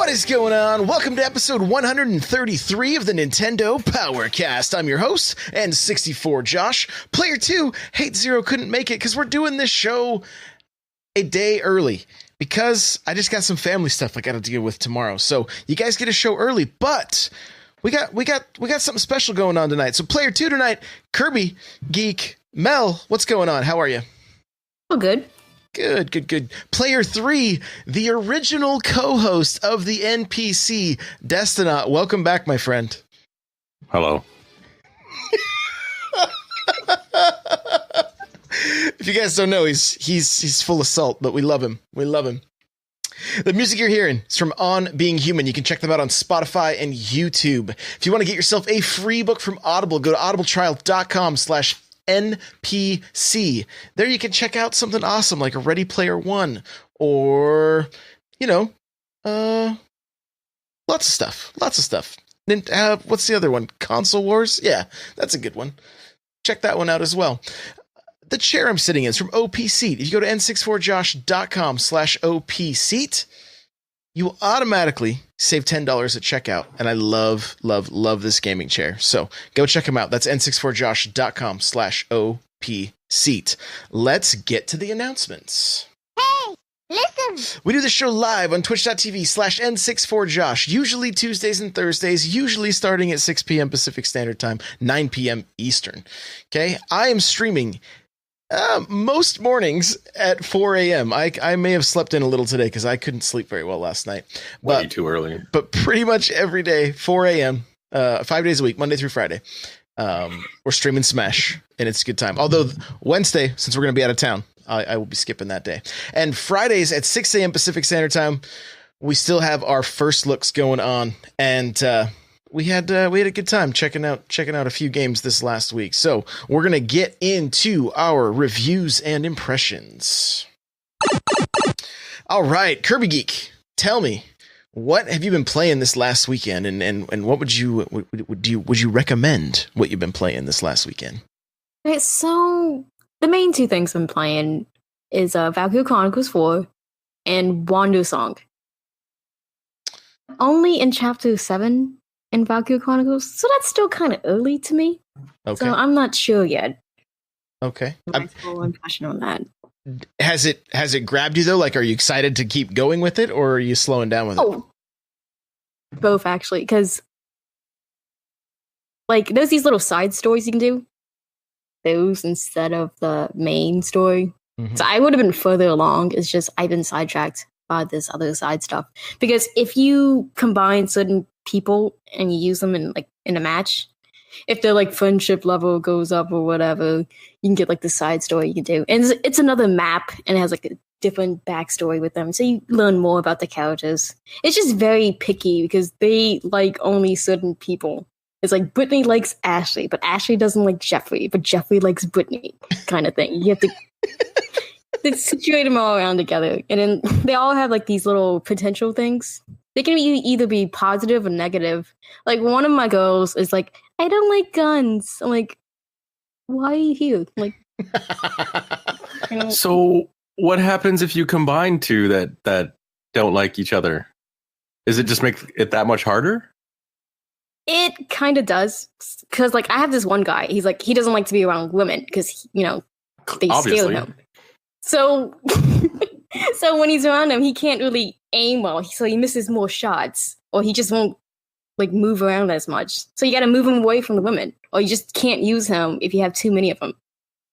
What is going on? Welcome to episode 133 of the Nintendo Powercast. I'm your host, N64 Josh. Player 2, Hate Zero couldn't make it because we're doing this show a day early because I just got some family stuff I got to deal with tomorrow. So you guys get a show early, but we got something special going on tonight. So Player 2 tonight, Kirby, Geek, Mel, what's going on? How are you? Oh, good. Good. Player 3, the original co-host of the NPC, Destinaut. Welcome back, my friend. Hello. If you guys don't know, he's full of salt, but we love him. The music you're hearing is from On Being Human. You can check them out on Spotify and YouTube. If you want to get yourself a free book from Audible, go to audibletrial.com/NPC. There you can check out something awesome like a Ready Player One or, lots of stuff. What's the other one? Console Wars? Yeah, that's a good one. Check that one out as well. The chair I'm sitting in is from Opseat. If you go to n64josh.com/Opseat, you will automatically save $10 at checkout. And I love this gaming chair. So go check them out. That's n64josh.com/Opseat. Let's get to the announcements. Hey, listen! We do this show live on twitch.tv/N64Josh, usually Tuesdays and Thursdays, usually starting at 6 p.m. Pacific Standard Time, 9 p.m. Eastern. Okay, I am streaming most mornings at 4 a.m. I may have slept in a little today because I couldn't sleep very well last night. Way too early. But pretty much every day, 4 a.m., 5 days a week, Monday through Friday. We're streaming Smash, and it's a good time. Although Wednesday, since we're going to be out of town, I will be skipping that day. And Fridays at 6 a.m. Pacific Standard Time, we still have our first looks going on. And we had a good time checking out a few games this last week. So we're going to get into our reviews and impressions. All right, Kirby Geek, tell me, what have you been playing this last weekend, and what would you recommend what you've been playing this last weekend? Okay, so the main two things I'm playing is Valkyria Chronicles 4 and Wander Song. Only in Chapter 7 in Valkyria Chronicles, so that's still kind of early to me. Okay. So I'm not sure yet. Okay. My full impression on that. Has it grabbed you though? Like, are you excited to keep going with it, or are you slowing down with it? Both actually, because like there's these little side stories you can do, those instead of the main story. Mm-hmm. So I would have been further along. It's just I've been sidetracked by this other side stuff. Because if you combine certain people and you use them in a match, if their like friendship level goes up or whatever, you can get like the side story you can do. And it's another map and it has like a different backstory with them. So you learn more about the characters. It's just very picky because they like only certain people. It's like Brittany likes Ashley, but Ashley doesn't like Jeffrey, but Jeffrey likes Brittany kind of thing. You have to they situate them all around together. And then they all have like these little potential things. They can either be positive or negative. Like one of my girls is like, I don't like guns. I'm like, why are you here? Like, So what happens if you combine two that don't like each other? Does it just make it that much harder? It kind of does. Because like I have this one guy. He's like, he doesn't like to be around women because, they Obviously. steal him. So, so when he's around them, he can't really aim well. So he misses more shots, or he just won't like move around as much. So you got to move him away from the women, or you just can't use him if you have too many of them.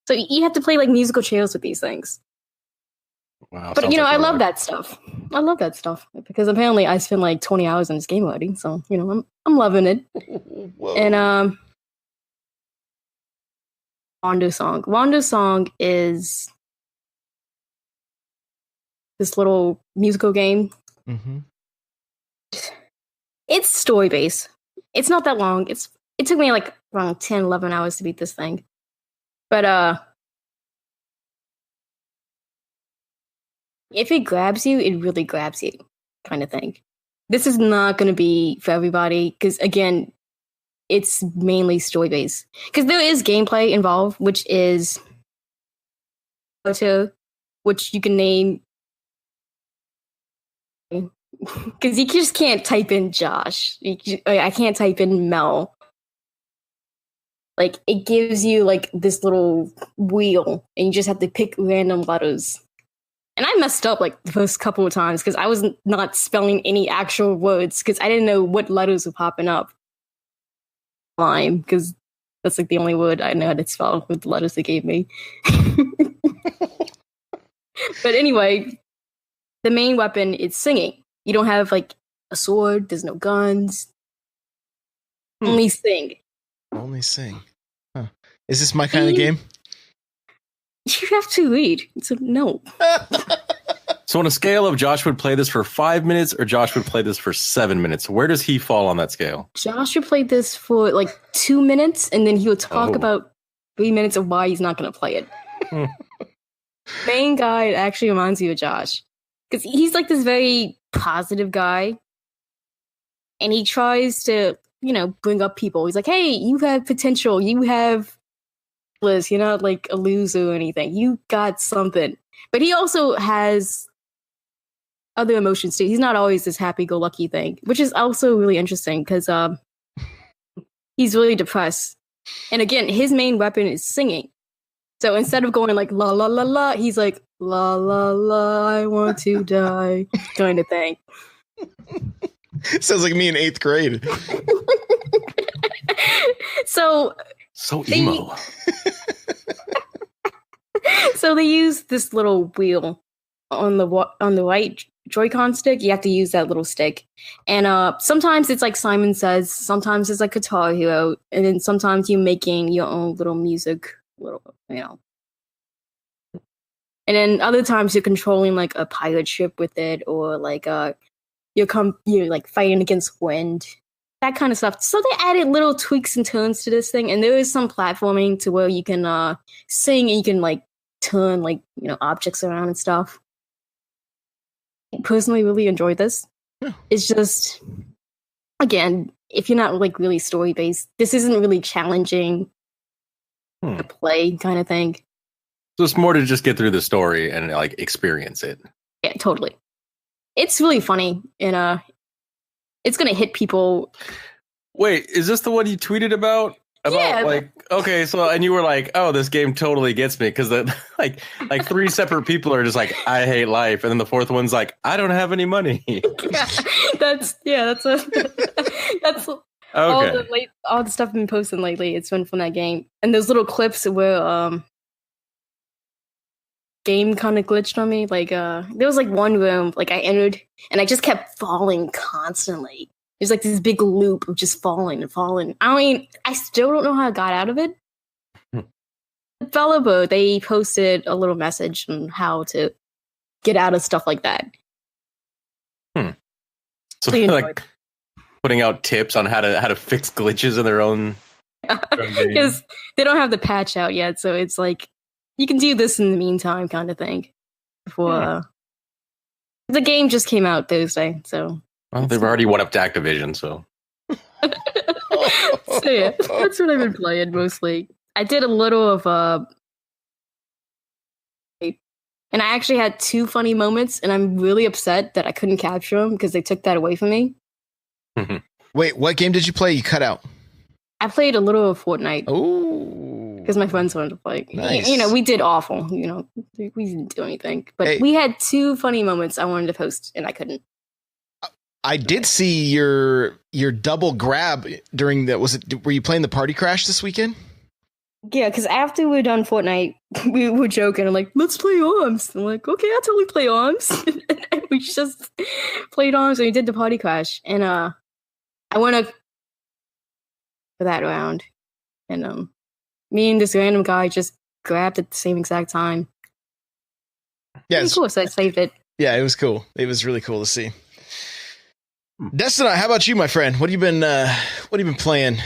So you have to play like musical chairs with these things. Wow, but I love that stuff. I love that stuff because apparently I spent like 20 hours in this game already. So I'm loving it. Whoa. And Wander Song is this little musical game. Mm-hmm. It's story based. It's not that long. It took me like around 10, 11 hours to beat this thing. But if it grabs you, it really grabs you kind of thing. This is not going to be for everybody because, again, it's mainly story based. Because there is gameplay involved, which is which you can name because you just can't type in Josh. I can't type in Mel. Like, it gives you, like, this little wheel, and you just have to pick random letters. And I messed up, like, the first couple of times, because I was not spelling any actual words, because I didn't know what letters were popping up. Lime, because that's, like, the only word I know how to spell with the letters they gave me. But anyway, the main weapon is singing. You don't have, like, a sword, there's no guns. Only sing. Only sing. Huh. Is this my kind of game? You have to read. So no. So on a scale of Josh would play this for 5 minutes or Josh would play this for 7 minutes, where does he fall on that scale? Josh would play this for like 2 minutes, and then he would talk about 3 minutes of why he's not going to play it. Main guy actually reminds me of Josh. Because he's like this very positive guy. And he tries to, bring up people. He's like, hey, you have potential. You have Liz, you're not like a loser or anything. You got something. But he also has other emotions too. He's not always this happy-go-lucky thing, which is also really interesting because he's really depressed. And again, his main weapon is singing. So instead of going like la la la la, he's like la la la, I want to die, kind of thing. Sounds like me in 8th grade. So emo. So they use this little wheel on the right Joy-Con stick. You have to use that little stick, and sometimes it's like Simon Says. Sometimes it's like Guitar Hero, and then sometimes you're making your own little music, And then other times you're controlling like a pirate ship with it, or like you're like fighting against wind, that kind of stuff. So they added little tweaks and turns to this thing, and there is some platforming to where you can sing and you can like turn like objects around and stuff. I personally really enjoyed this. It's just, again, if you're not like really story based, this isn't really challenging to play kind of thing. So it's more to just get through the story and like experience it. Yeah, totally. It's really funny, and it's gonna hit people. Wait, is this the one you tweeted about? Yeah. Like, okay, so and you were like, oh, this game totally gets me because like 3 separate people are just like, I hate life, and then the 4th one's like, I don't have any money. that's okay. All the stuff I've been posting lately. It's been from that game, and those little clips where game kind of glitched on me. Like there was like one room like I entered and I just kept falling constantly. There's like this big loop of just falling and falling. I mean, I still don't know how I got out of it. The developer, they posted a little message on how to get out of stuff like that. So they're like putting out tips on how to fix glitches in their own because they don't have the patch out yet, so it's like you can do this in the meantime kind of thing. Before the game just came out Thursday, so well, they've already went up to Activision, so. So yeah, that's what I've been playing mostly. I did a little of and I actually had 2 funny moments, and I'm really upset that I couldn't capture them because they took that away from me. Wait, what game did you play? You cut out. I played a little of Fortnite. Oh, because my friends wanted to play. Nice. We did awful. We didn't do anything, but we had 2 funny moments I wanted to post, and I couldn't. I did see your double grab during that. Were you playing the Party Crash this weekend? Yeah, because after we were done Fortnite, we were joking. I'm like, let's play ARMS. I'm like, okay, I'll totally play ARMS. And we just played ARMS and we did the Party Crash. And I went up for that round. And me and this random guy just grabbed at the same exact time. Yeah, it's cool. So I saved it. Yeah, it was cool. It was really cool to see. Destin, how about you, my friend? What have you been playing?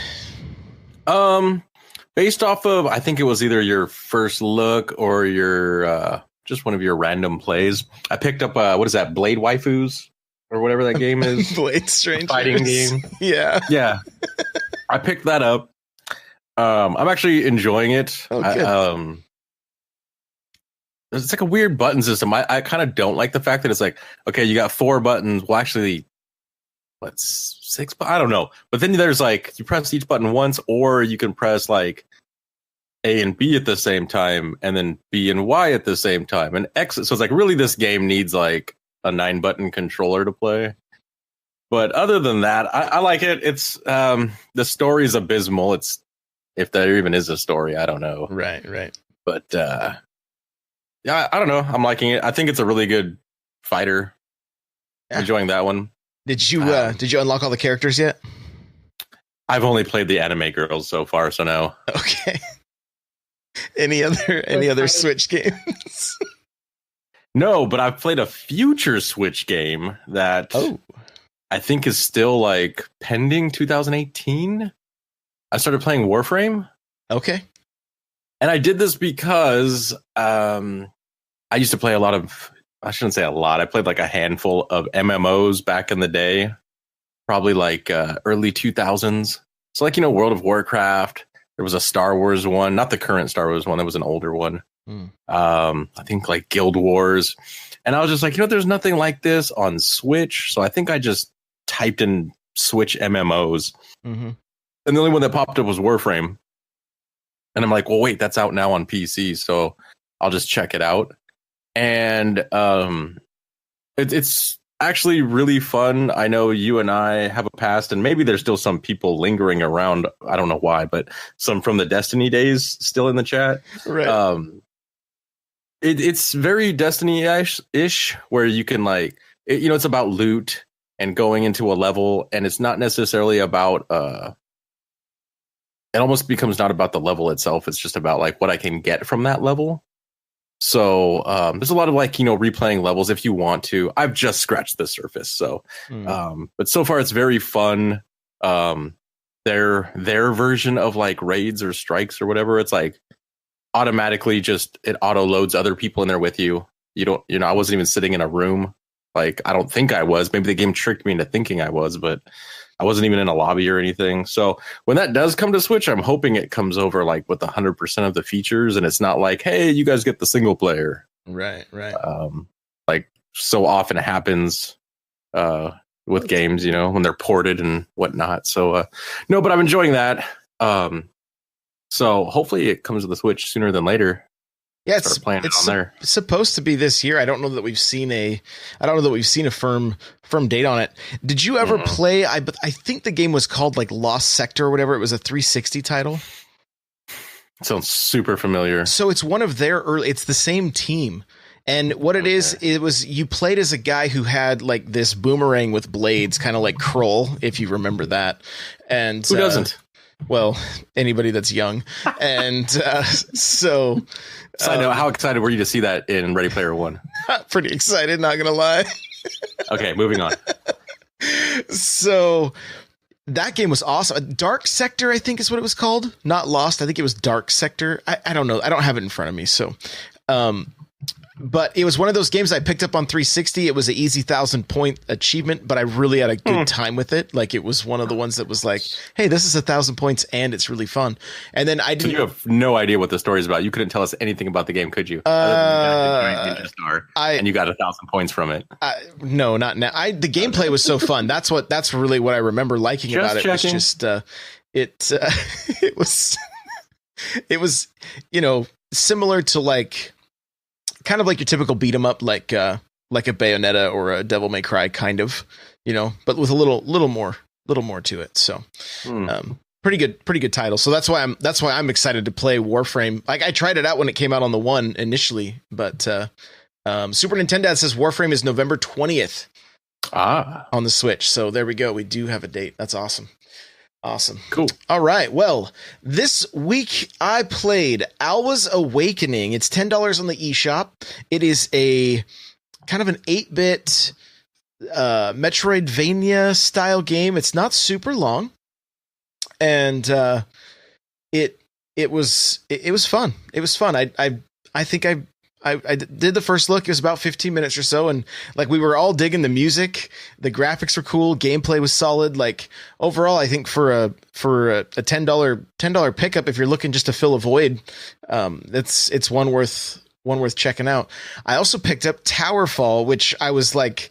Based off of, I think it was either your first look or your just one of your random plays. I picked up what is that, Blade Waifus or whatever that game is. Blade Strangers fighting game. Yeah. I picked that up. I'm actually enjoying it. Okay. it's like a weird button system. I kind of don't like the fact that it's like, okay, you got 4 buttons. Well, actually, what's 6? I don't know. But then there's like, you press each button once, or you can press like A and B at the same time, and then B and Y at the same time, and X. So it's like, really, this game needs like a 9-button controller to play. But other than that, I like it. It's the story is abysmal. It's, if there even is a story, I don't know. Right. But yeah, I don't know. I'm liking it. I think it's a really good fighter. Yeah. Enjoying that one. Did you unlock all the characters yet? I've only played the anime girls so far, so no. Okay. Any other Switch games? No, but I've played a future Switch game that I think is still like pending 2018. I started playing Warframe. Okay. And I did this because I used to play a lot of, I shouldn't say a lot, I played like a handful of MMOs back in the day, probably like early 2000s. So like, World of Warcraft, there was a Star Wars one, not the current Star Wars one, there was an older one. I think like Guild Wars. And I was just like, there's nothing like this on Switch. So I think I just typed in Switch MMOs. Mm-hmm. And the only one that popped up was Warframe. And I'm like, well, wait, that's out now on PC. So I'll just check it out. And it's actually really fun. I know you and I have a past, and maybe there's still some people lingering around. I don't know why, but some from the Destiny days still in the chat. Right. It's very Destiny-ish, where you can like, it's about loot and going into a level, and it's not necessarily about it almost becomes not about the level itself. It's just about like what I can get from that level. So there's a lot of like, replaying levels if you want to. I've just scratched the surface. So, but so far it's very fun. Their version of like raids or strikes or whatever, it's like automatically just it auto loads other people in there with you. I wasn't even sitting in a room. Like, I don't think I was. Maybe the game tricked me into thinking I was, but I wasn't even in a lobby or anything. So when that does come to Switch, I'm hoping it comes over like with 100% of the features, and it's not like, hey, you guys get the single player. Right. Like so often happens with games, when they're ported and whatnot. So no, but I'm enjoying that. So hopefully it comes to the Switch sooner than later. Yeah, it's supposed to be this year. I don't know that we've seen a firm date on it. Did you ever play? I think the game was called like Lost Sector or whatever. It was a 360 title. It sounds super familiar. So it's one of their early. It's the same team, and what it is, it was you played as a guy who had like this boomerang with blades, kind of like Kroll, if you remember that. And who doesn't? Well, anybody that's young. And so I know, how excited were you to see that in Ready Player One? Pretty excited, not gonna lie. Okay, moving on. So that game was awesome. Dark Sector, I think is what it was called. Not Lost. I think it was Dark Sector. I don't know. I don't have it in front of me. So but it was one of those games I picked up on 360. It was an easy 1,000-point achievement, but I really had a good time with it. Like, it was one of the ones that was like, hey, this is 1,000 points and it's really fun. And then I didn't. So you have no idea what the story is about. You couldn't tell us anything about the game, could you? Other than Ninja Star, and you got 1,000 points from it. No, not now. The gameplay was so fun. That's really what I remember liking about it. Was just it was similar to like. Kind of like your typical beat 'em up, like a Bayonetta or a Devil May Cry, kind of, but with a little more to it. So, pretty good title. So that's why I'm excited to play Warframe. Like, I tried it out when it came out on the One initially, but Super Nintendo says Warframe is November 20th on the Switch. So there we go. We do have a date. That's awesome. Awesome. Cool. All right. Well, this week I played Alwa's Awakening. It's $10 on the eShop. It is a kind of an 8-bit Metroidvania style game. It's not super long. And it was fun. It was fun. I think I did the first look. It was about 15 minutes or so, and like, we were all digging the music. The graphics were cool. Gameplay was solid. Like, overall, I think for a $10 pickup, if you're looking just to fill a void, it's one worth one worth checking out. I also picked up Towerfall, which I was like,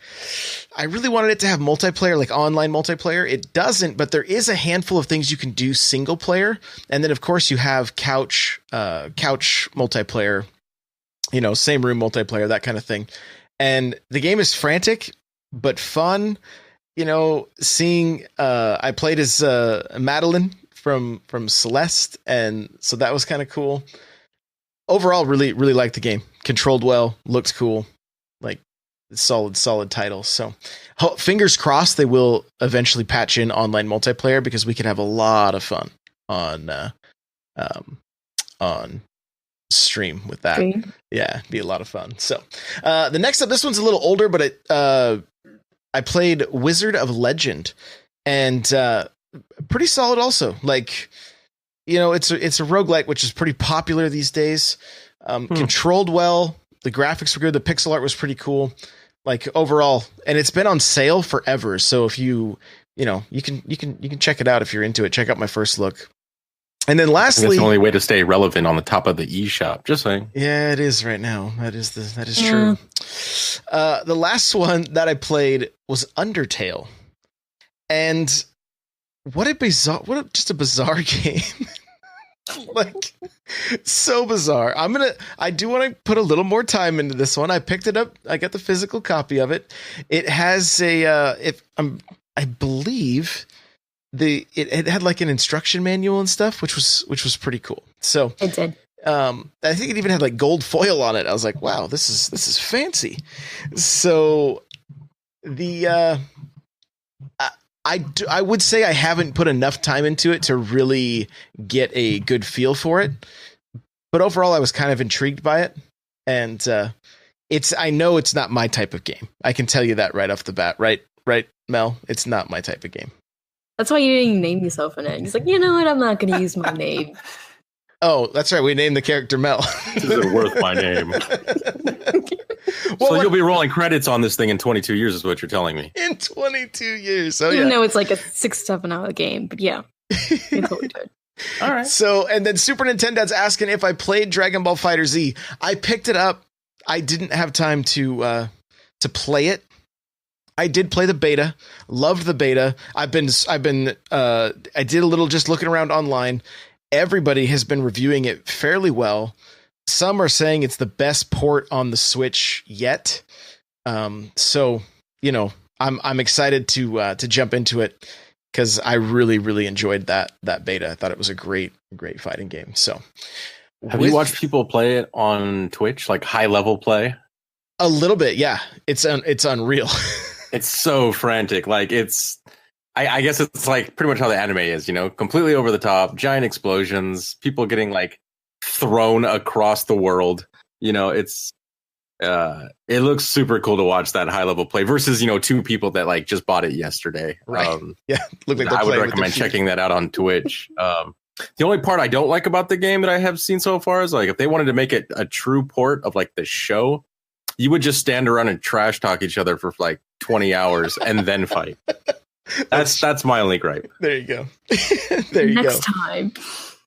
I really wanted it to have multiplayer, like online multiplayer. It doesn't, but there is a handful of things you can do single player. And then of course you have couch multiplayer, same room multiplayer, that kind of thing. And the game is frantic, but fun. Seeing, I played as Madeline from Celeste. And so that was kind of cool. Overall, really, really liked the game. Controlled well, looked cool, like solid title. So fingers crossed they will eventually patch in online multiplayer because we could have a lot of fun on stream with that. Yeah, be a lot of fun. So the next up, this one's a little older, but I played Wizard of Legend, and pretty solid also. Like, it's a roguelike, which is pretty popular these days. Controlled well. The graphics were good. The pixel art was pretty cool. Like overall, and it's been on sale forever. So if you can check it out if you're into it. Check out my first look. And then lastly, that's the only way to stay relevant on the top of the eShop. Just saying. Yeah, it is right now. That is true. The last one that I played was Undertale, and what a bizarre game. Like, so bizarre. I do want to put a little more time into this one. I picked it up. I got the physical copy of it. It has I believe it had like an instruction manual and stuff, which was pretty cool. So it did. I think it even had like gold foil on it. I was like, wow, this is fancy. So I would say I haven't put enough time into it to really get a good feel for it, but overall I was kind of intrigued by it, and I know it's not my type of game. I can tell you that right off the bat, right, Mel? It's not my type of game. That's why you didn't name yourself in it. He's like, you know what? I'm not going to use my name. Oh, that's right. We named the character Mel. Is it worth my name? So you'll be rolling credits on this thing in 22 years is what you're telling me. In 22 years. Oh, Even though it's like a 6-7 hour game. But yeah, you totally did. All right. So, and then Super Nintendo's asking if I played Dragon Ball Fighter Z. I picked it up. I didn't have time to play it. I did play the beta. Loved the beta. I did a little just looking around online. Everybody has been reviewing it fairly well. Some are saying it's the best port on the Switch yet. So, I'm excited to jump into it because I really, really enjoyed that beta. I thought it was a great fighting game. So, have you watched people play it on Twitch, like high level play? A little bit, yeah. It's unreal. It's so frantic. Like I guess it's like pretty much how the anime is, completely over the top, giant explosions, people getting like thrown across the world. It looks super cool to watch that high level play versus, two people that like just bought it yesterday. Right. Yeah. Look like I would recommend checking that out on Twitch. The only part I don't like about the game that I have seen so far is like if they wanted to make it a true port of like the show, you would just stand around and trash talk each other for like 20 hours and then fight. That's my only gripe. There you go. There you go. Next time.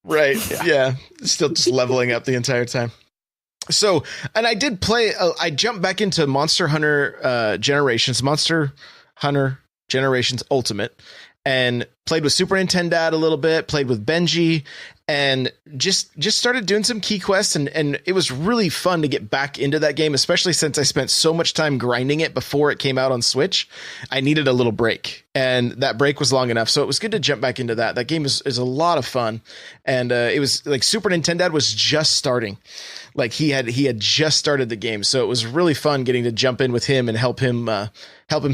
Right. Yeah. Still just leveling up the entire time. So, and I did play, I jumped back into Monster Hunter Generations Ultimate, and played with Super Nintendo a little bit, played with Benji, and just started doing some key quests, and it was really fun to get back into that game, especially since I spent so much time grinding it before it came out on Switch. I needed a little break, and that break was long enough, so it was good to jump back into that. That game is a lot of fun, and it was like Super Nintendo was just starting. Like he had just started the game, so it was really fun getting to jump in with him and help him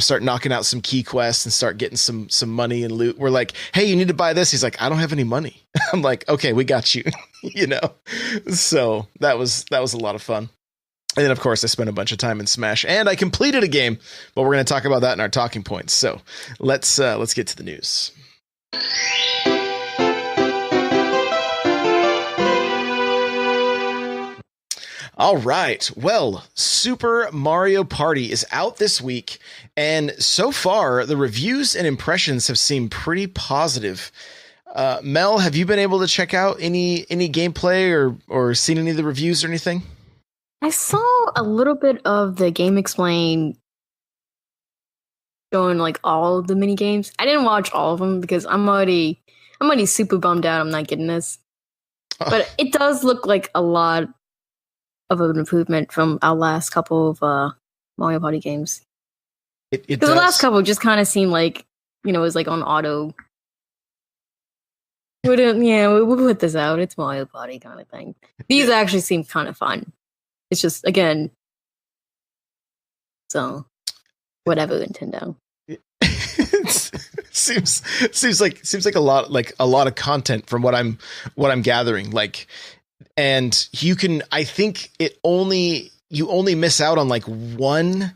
start knocking out some key quests and start getting some money and loot. We're like, hey, you need to buy this. He's like, I don't have any money. I'm like, okay, we got you. So that was a lot of fun. And then of course I spent a bunch of time in Smash, and I completed a game, but we're going to talk about that in our talking points. So let's get to the news. All right. Well, Super Mario Party is out this week, and so far the reviews and impressions have seemed pretty positive. Mel, have you been able to check out any gameplay or seen any of the reviews or anything? I saw a little bit of the Game Explain showing like all of the mini games. I didn't watch all of them because I'm already super bummed out I'm not getting this. But it does look like a lot of an improvement from our last couple of Mario Party games. Because the last couple just kind of seemed like, it was like on auto. We'll put this out. It's Mario Party kind of thing. These actually seem kind of fun. It's just, again, so whatever, Nintendo. seems like a lot of content from what I'm gathering. Like, and I think you only miss out on like one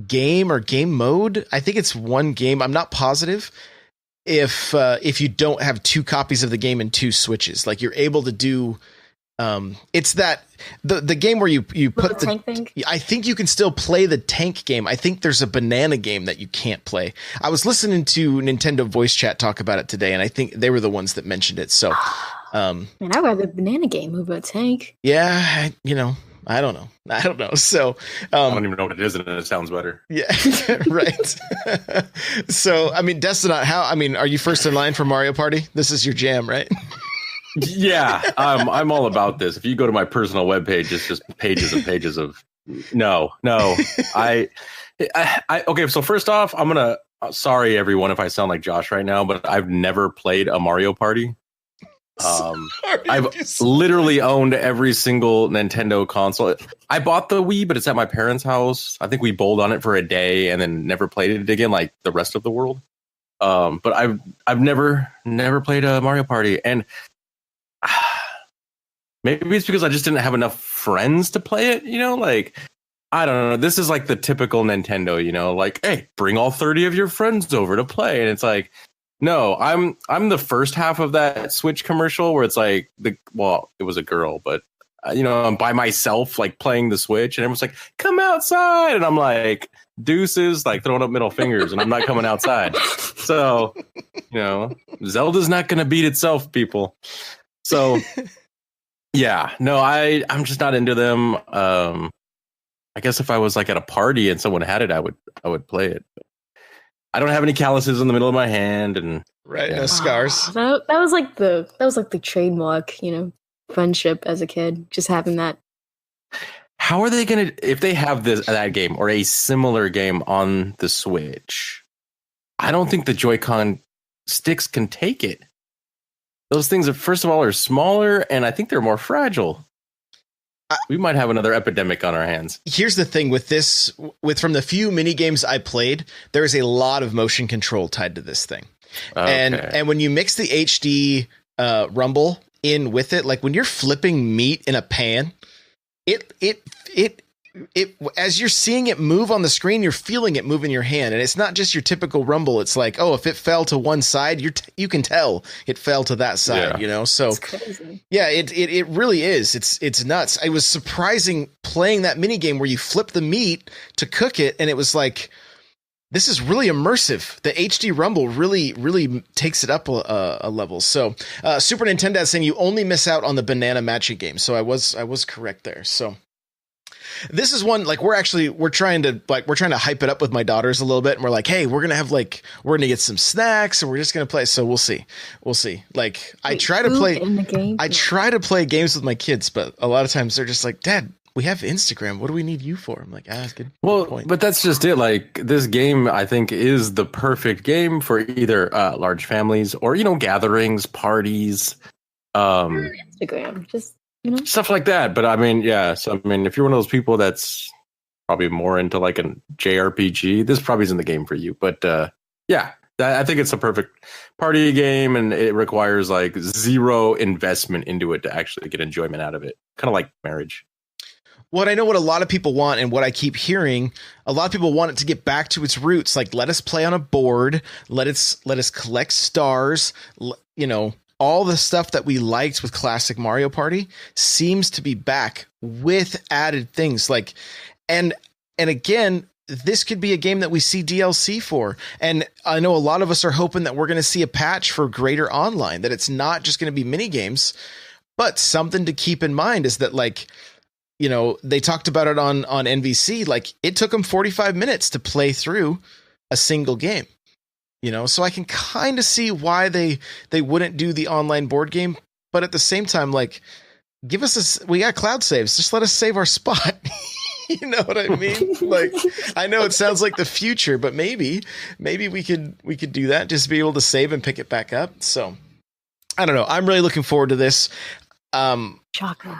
game or game mode. I think it's one game. I'm not positive. If you don't have 2 copies of the game and 2 switches, like you're able to do, it's that the game where you put the tank thing. I think you can still play the tank game. I think there's a banana game that you can't play. I was listening to Nintendo voice chat talk about it today, and I think they were the ones that mentioned it. So, man, I'd rather banana game over a tank. Yeah, I don't know. So I don't even know what it is, and it sounds better. Yeah, right. So, I mean, Destinat, are you first in line for Mario Party? This is your jam, right? Yeah, I'm all about this. If you go to my personal webpage, it's just pages and pages of no. I okay. So first off, I'm gonna sorry everyone if I sound like Josh right now, but I've never played a Mario Party. I've literally owned every single Nintendo console. I bought the Wii, but it's at my parents' house. I think we bowled on it for a day and then never played it again, like the rest of the world. But I've never played a Mario Party, and maybe it's because I just didn't have enough friends to play it. Like I don't know. This is like the typical Nintendo. Like, hey, bring all 30 of your friends over to play, and it's like. No, I'm the first half of that Switch commercial where it's like it was a girl, but I'm by myself like playing the Switch, and everyone's like, "Come outside," and I'm like, "Deuces," like throwing up middle fingers, and I'm not coming outside. So, Zelda's not gonna beat itself, people. So, yeah, no, I'm just not into them. I guess if I was like at a party and someone had it, I would play it. I don't have any calluses in the middle of my hand, and no scars. That was like the trademark, friendship as a kid, just having that. How are they gonna if they have that game or a similar game on the Switch? I don't think the Joy-Con sticks can take it. Those things first of all are smaller, and I think they're more fragile. We might have another epidemic on our hands. Here's the thing with this, from the few mini games I played, there is a lot of motion control tied to this thing. Okay. And when you mix the HD rumble in with it, like when you're flipping meat in a pan, it as you're seeing it move on the screen, you're feeling it move in your hand. And it's not just your typical rumble. It's like, if it fell to one side, you can tell it fell to that side, So it's crazy. Yeah, it really is. It's nuts. It was surprising playing that mini game where you flip the meat to cook it. And it was like, this is really immersive. The HD rumble really, really takes it up a level. So Super Nintendo is saying you only miss out on the banana matching game. So I was correct there. So this is one like we're trying to hype it up with my daughters a little bit, and we're like, hey, we're gonna get some snacks and we're just gonna play. So we'll see. Like I try to play games with my kids, but a lot of times they're just like, Dad, we have Instagram. What do we need you for? I'm like, good point. But that's just it. Like this game, I think, is the perfect game for either large families or gatherings, parties, Instagram, just. Stuff like that. But I mean, yeah. So I mean, if you're one of those people that's probably more into like a JRPG, this probably isn't the game for you. But yeah, I think it's a perfect party game, and it requires like zero investment into it to actually get enjoyment out of it. Kind of like marriage. What a lot of people want, and what I keep hearing, a lot of people want it to get back to its roots. Like, let us play on a board. Let us collect stars. All the stuff that we liked with classic Mario Party seems to be back with added things like, and again, this could be a game that we see DLC for. And I know a lot of us are hoping that we're going to see a patch for greater online, that it's not just going to be mini games, but something to keep in mind is that like, they talked about it on NVC. Like, it took them 45 minutes to play through a single game. So I can kind of see why they wouldn't do the online board game, but at the same time, like, we got cloud saves. Just let us save our spot. You know what I mean? Like, I know it sounds like the future, but maybe we could do that. Just be able to save and pick it back up. So I don't know. I'm really looking forward to this. Shocker.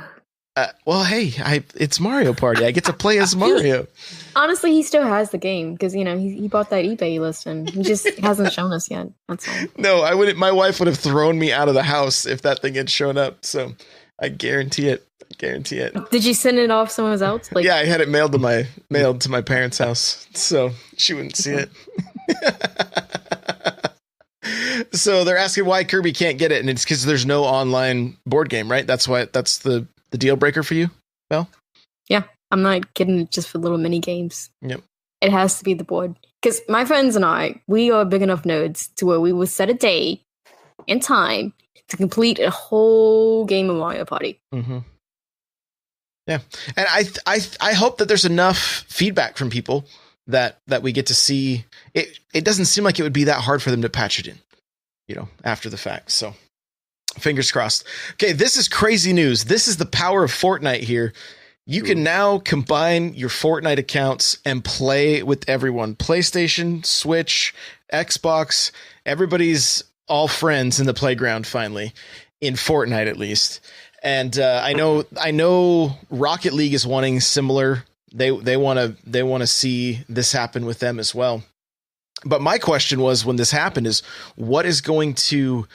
Well, hey, it's Mario Party. I get to play as Mario. Honestly, he still has the game because he bought that eBay list and he just hasn't shown us yet. That's all. No, I wouldn't. My wife would have thrown me out of the house if that thing had shown up. So I guarantee it. Did you send it off somewhere else? Yeah, I had it mailed to my parents' house, so she wouldn't see it. So they're asking why Kirby can't get it, and it's because there's no online board game, right? That's the deal breaker for you, Mel? Yeah, I'm not getting it just for little mini games. Yep. It has to be the board. Because my friends and I, we are big enough nerds to where we will set a day and time to complete a whole game of Mario Party. Mm-hmm. Yeah. And I hope that there's enough feedback from people that we get to see. It doesn't seem like it would be that hard for them to patch it in, after the fact. So fingers crossed. Okay, this is crazy news. This is the power of Fortnite here. You can now combine your Fortnite accounts and play with everyone. PlayStation, Switch, Xbox, everybody's all friends in the playground finally, in Fortnite at least. And I know Rocket League is wanting similar. They want to see this happen with them as well. But my question was, when this happened, is what is going to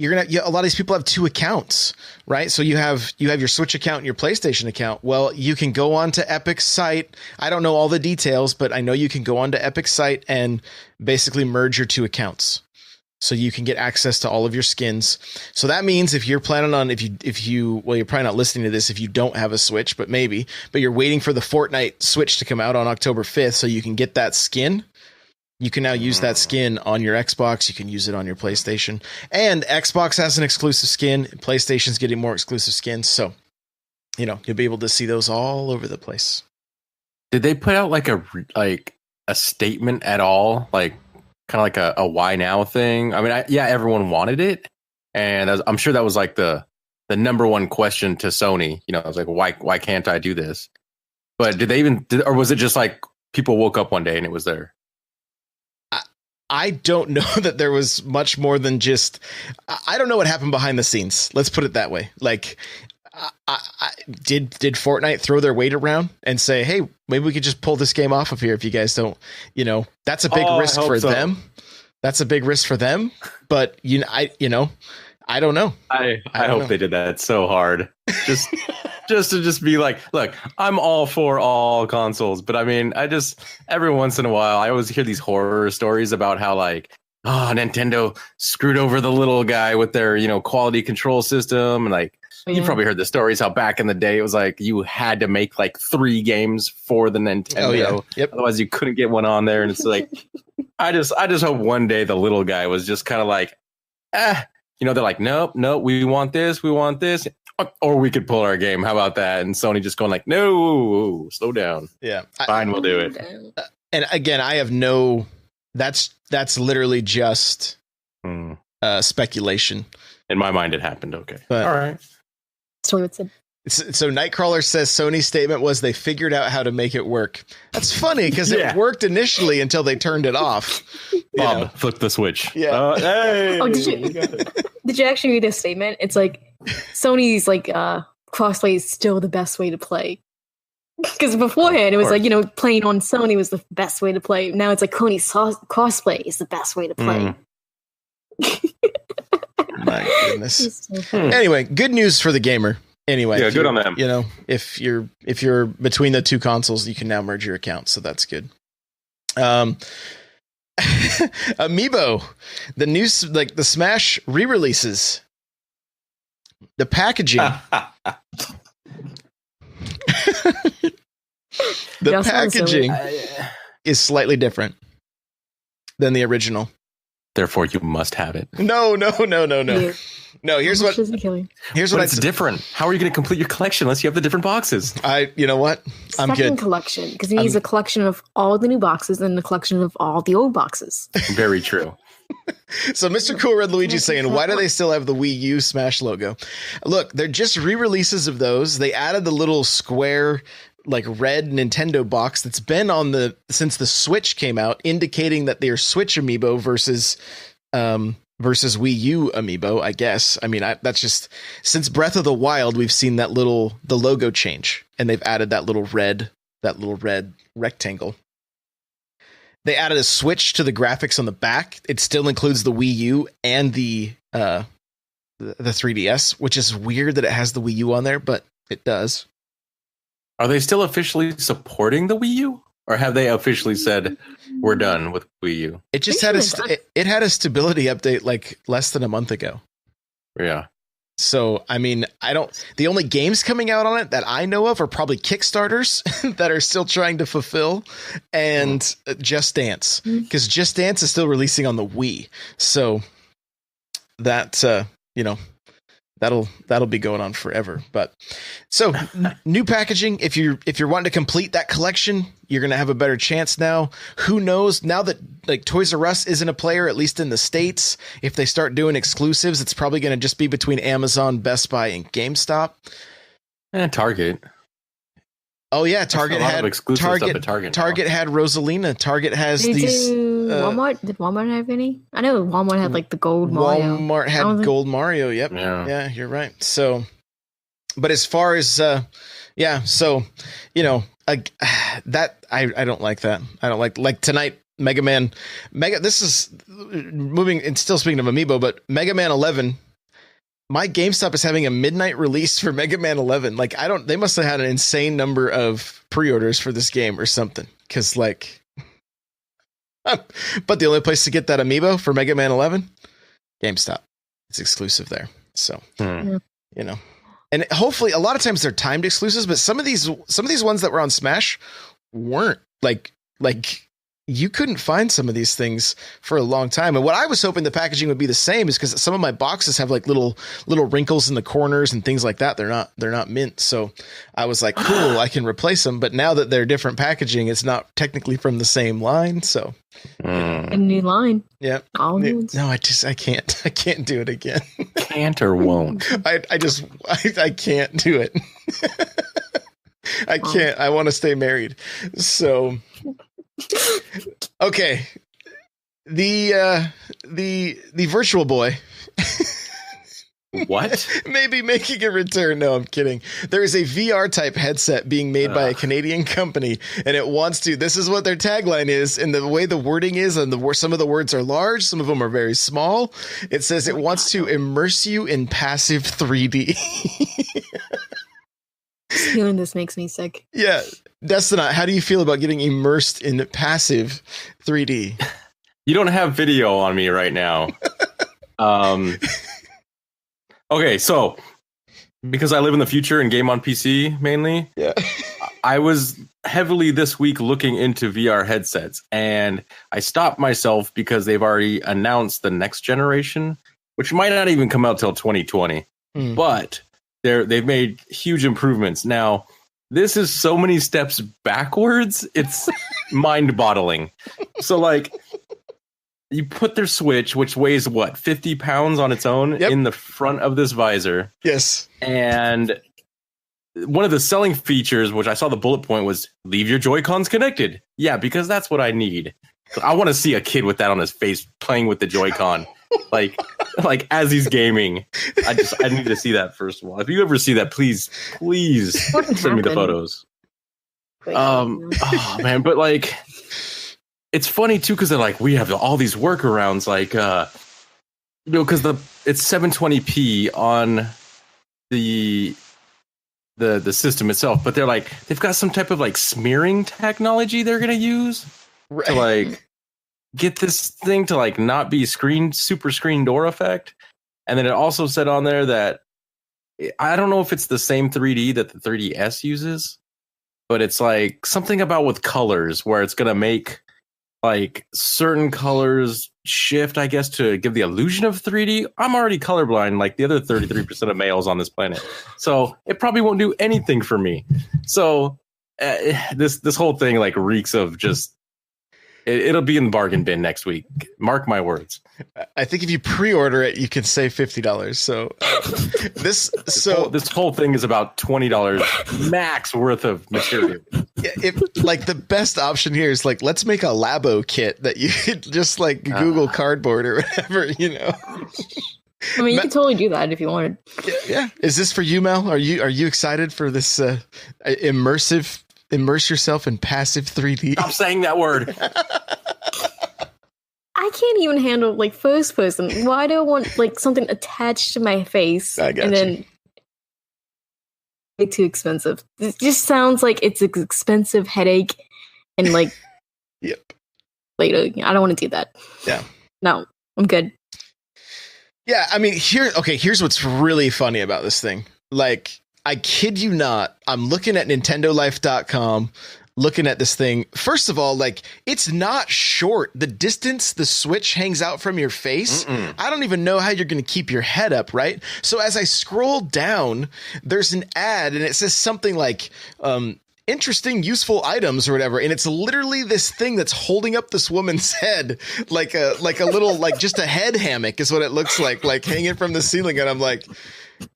a lot of these people have two accounts, right? So you have your Switch account and your PlayStation account. Well, you can go on to Epic's site. I don't know all the details, but I know you can go on to Epic's site and basically merge your two accounts. So you can get access to all of your skins. So that means if you're planning on, you're probably not listening to this if you don't have a Switch, but you're waiting for the Fortnite Switch to come out on October 5th so you can get that skin. You can now use that skin on your Xbox. You can use it on your PlayStation. And Xbox has an exclusive skin. PlayStation's getting more exclusive skins. So, you'll be able to see those all over the place. Did they put out like a statement at all? Like, kind of like a why now thing? I mean, everyone wanted it. And I'm sure that was like the number one question to Sony. I was like, why can't I do this? But did they or was it just like people woke up one day and it was there? I don't know that there was much more than just, I don't know what happened behind the scenes. Let's put it that way. Like, did Fortnite throw their weight around and say, hey, maybe we could just pull this game off of here if you guys don't, that's a big risk for them. That's a big risk for them. But, I don't know. I hope they did that so hard. Just to be like, look, I'm all for all consoles, but I mean, every once in a while, I always hear these horror stories about how Nintendo screwed over the little guy with their, quality control system. And you probably heard the stories how back in the day, it was like you had to make 3 games for the Nintendo. Oh, yeah. Yep. Otherwise you couldn't get one on there. And it's like, I just hope one day the little guy was just kind of like, they're like, nope, we want this. Or we could pull our game. How about that? And Sony just going like, no, slow down. Yeah. Fine, we'll do it. And again, I have that's literally just speculation. In my mind, it happened. Okay. But, all right. So Nightcrawler says Sony's statement was they figured out how to make it work. That's funny because it worked initially until they turned it off. Bob, flip the switch. Yeah. Hey. Did you actually read this statement? It's like Sony's crossplay is still the best way to play. Because beforehand it was playing on Sony was the best way to play. Now it's like Sony's crossplay is the best way to play. My goodness. Anyway, good news for the gamer. Anyway, yeah, good on them. If you're between the two consoles, you can now merge your accounts, so that's good. Amiibo, the new the Smash re-releases. The packaging. Packaging is slightly different than the original. Therefore, you must have it. No. Yeah. No, here's How what much does it kill you? It's different. How are you going to complete your collection unless you have the different boxes? You know what? I'm Second good. collection, because he needs a collection of all the new boxes and a collection of all the old boxes. Very true. So Mr. Cool Red Luigi's saying, why do they still have the Wii U Smash logo? Look, they're just re-releases of those. They added the little square, like red Nintendo box that's been on since the Switch came out, indicating that they're Switch amiibo versus Wii U amiibo, I guess. I mean, that's just since Breath of the Wild, we've seen the logo change, and they've added that little red rectangle. They added a switch to the graphics on the back. It still includes the Wii U and the 3DS, which is weird that it has the Wii U on there, but it does. Are they still officially supporting the Wii U? Or have they officially said we're done with Wii U? It just had a stability update like less than a month ago. Yeah. So, I mean, the only games coming out on it that I know of are probably Kickstarters that are still trying to fulfill, and Just Dance, because Just Dance is still releasing on the Wii. So that, that'll be going on forever. But so new packaging. If you're wanting to complete that collection, you're going to have a better chance now. Who knows now that like Toys R Us isn't a player, at least in the States, if they start doing exclusives, it's probably going to just be between Amazon, Best Buy, and GameStop. And Target. Oh yeah. Target had exclusive stuff at Target. Target had Rosalina. Target has these. Walmart? Did Walmart have any? I know Walmart had like the gold Mario. Walmart had gold Mario. Yep. Yeah, you're right. So, but as far as that I don't like that. I don't like tonight. This is moving and still speaking of Amiibo, but Mega Man 11. My GameStop is having a midnight release for Mega Man 11. Like they must have had an insane number of pre-orders for this game or something. Cause like, but the only place to get that Amiibo for Mega Man 11, GameStop. It's exclusive there. So, and hopefully a lot of times they're timed exclusives, but some of these ones that were on Smash weren't like you couldn't find some of these things for a long time. And what I was hoping the packaging would be the same is because some of my boxes have like little wrinkles in the corners and things like that. They're not mint. So I was like, cool, I can replace them. But now that they're different packaging, it's not technically from the same line. So a new line. Yeah. All no, I can't do it again. Can't or won't. I can't do it. I can't. I want to stay married. So okay, the Virtual Boy. What? Maybe making a return. No, I'm kidding. There is a VR type headset being made by a Canadian company, and it wants to. This is what their tagline is, and the way the wording is, and some of the words are large, some of them are very small. It says it wants to immerse you in passive 3D. Hearing this makes me sick. Yeah. Destina, how do you feel about getting immersed in passive 3D? You don't have video on me right now. Okay, so because I live in the future and game on PC mainly, I was heavily this week looking into VR headsets, and I stopped myself because they've already announced the next generation, which might not even come out till 2020. But they've made huge improvements. Now, this is so many steps backwards. It's mind-boggling. So, like, you put their Switch, which weighs, 50 pounds on its own, in the front of this visor. Yes. And one of the selling features, which I saw the bullet point, was leave your Joy-Cons connected. Yeah, because that's what I need. I want to see a kid with that on his face playing with the Joy-Con. like as he's gaming. I need to see that first of all. If you ever see that, please send me the photos. Oh man, but like it's funny too because they're like, we have all these workarounds, like because it's 720p on the system itself, but they're like they've got some type of like smearing technology they're gonna use to like get this thing to like not be super screen door effect. And then it also said on there that I don't know if it's the same 3D that the 3DS uses, but it's like something about with colors where it's gonna make like certain colors shift, I guess, to give the illusion of 3D. I'm already colorblind, like the other 33% of males on this planet. So it probably won't do anything for me. So this whole thing like reeks of just. It'll be in the bargain bin next week. Mark my words. I think if you pre-order it, you can save $50. So this whole thing is about $20 max worth of material. Yeah, if like the best option here is like, let's make a Labo kit that you could just like Google Cardboard or whatever, you know. I mean, you could totally do that if you wanted. Yeah. Is this for you, Mel? Are you excited for this immerse yourself in passive 3D? Stop saying that word. I can't even handle like first person. Why do I want like something attached to my face and then way too expensive? It just sounds like it's an expensive headache and like yep. Later, I don't want to do that. Yeah. No, I'm good. Yeah, I mean, here's what's really funny about this thing. Like, I kid you not, I'm looking at NintendoLife.com, looking at this thing. First of all, like, it's not short. The distance the Switch hangs out from your face, I don't even know how you're going to keep your head up, right? So as I scroll down, there's an ad, and it says something like, interesting, useful items or whatever. And it's literally this thing that's holding up this woman's head like a little, like just a head hammock is what it looks like hanging from the ceiling. And I'm like,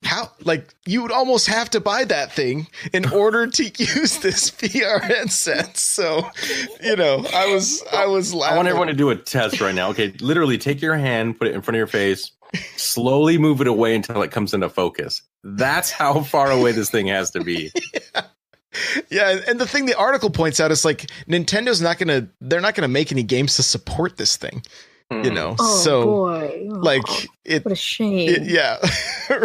how, like, you would almost have to buy that thing in order to use this VR headset. So, you know, I was laughing. I want everyone to do a test right now. Okay. Literally take your hand, put it in front of your face, slowly move it away until it comes into focus. That's how far away this thing has to be. Yeah, and the thing the article points out is like Nintendo's they're not gonna make any games to support this thing, you know. Boy. Like what a shame. Yeah,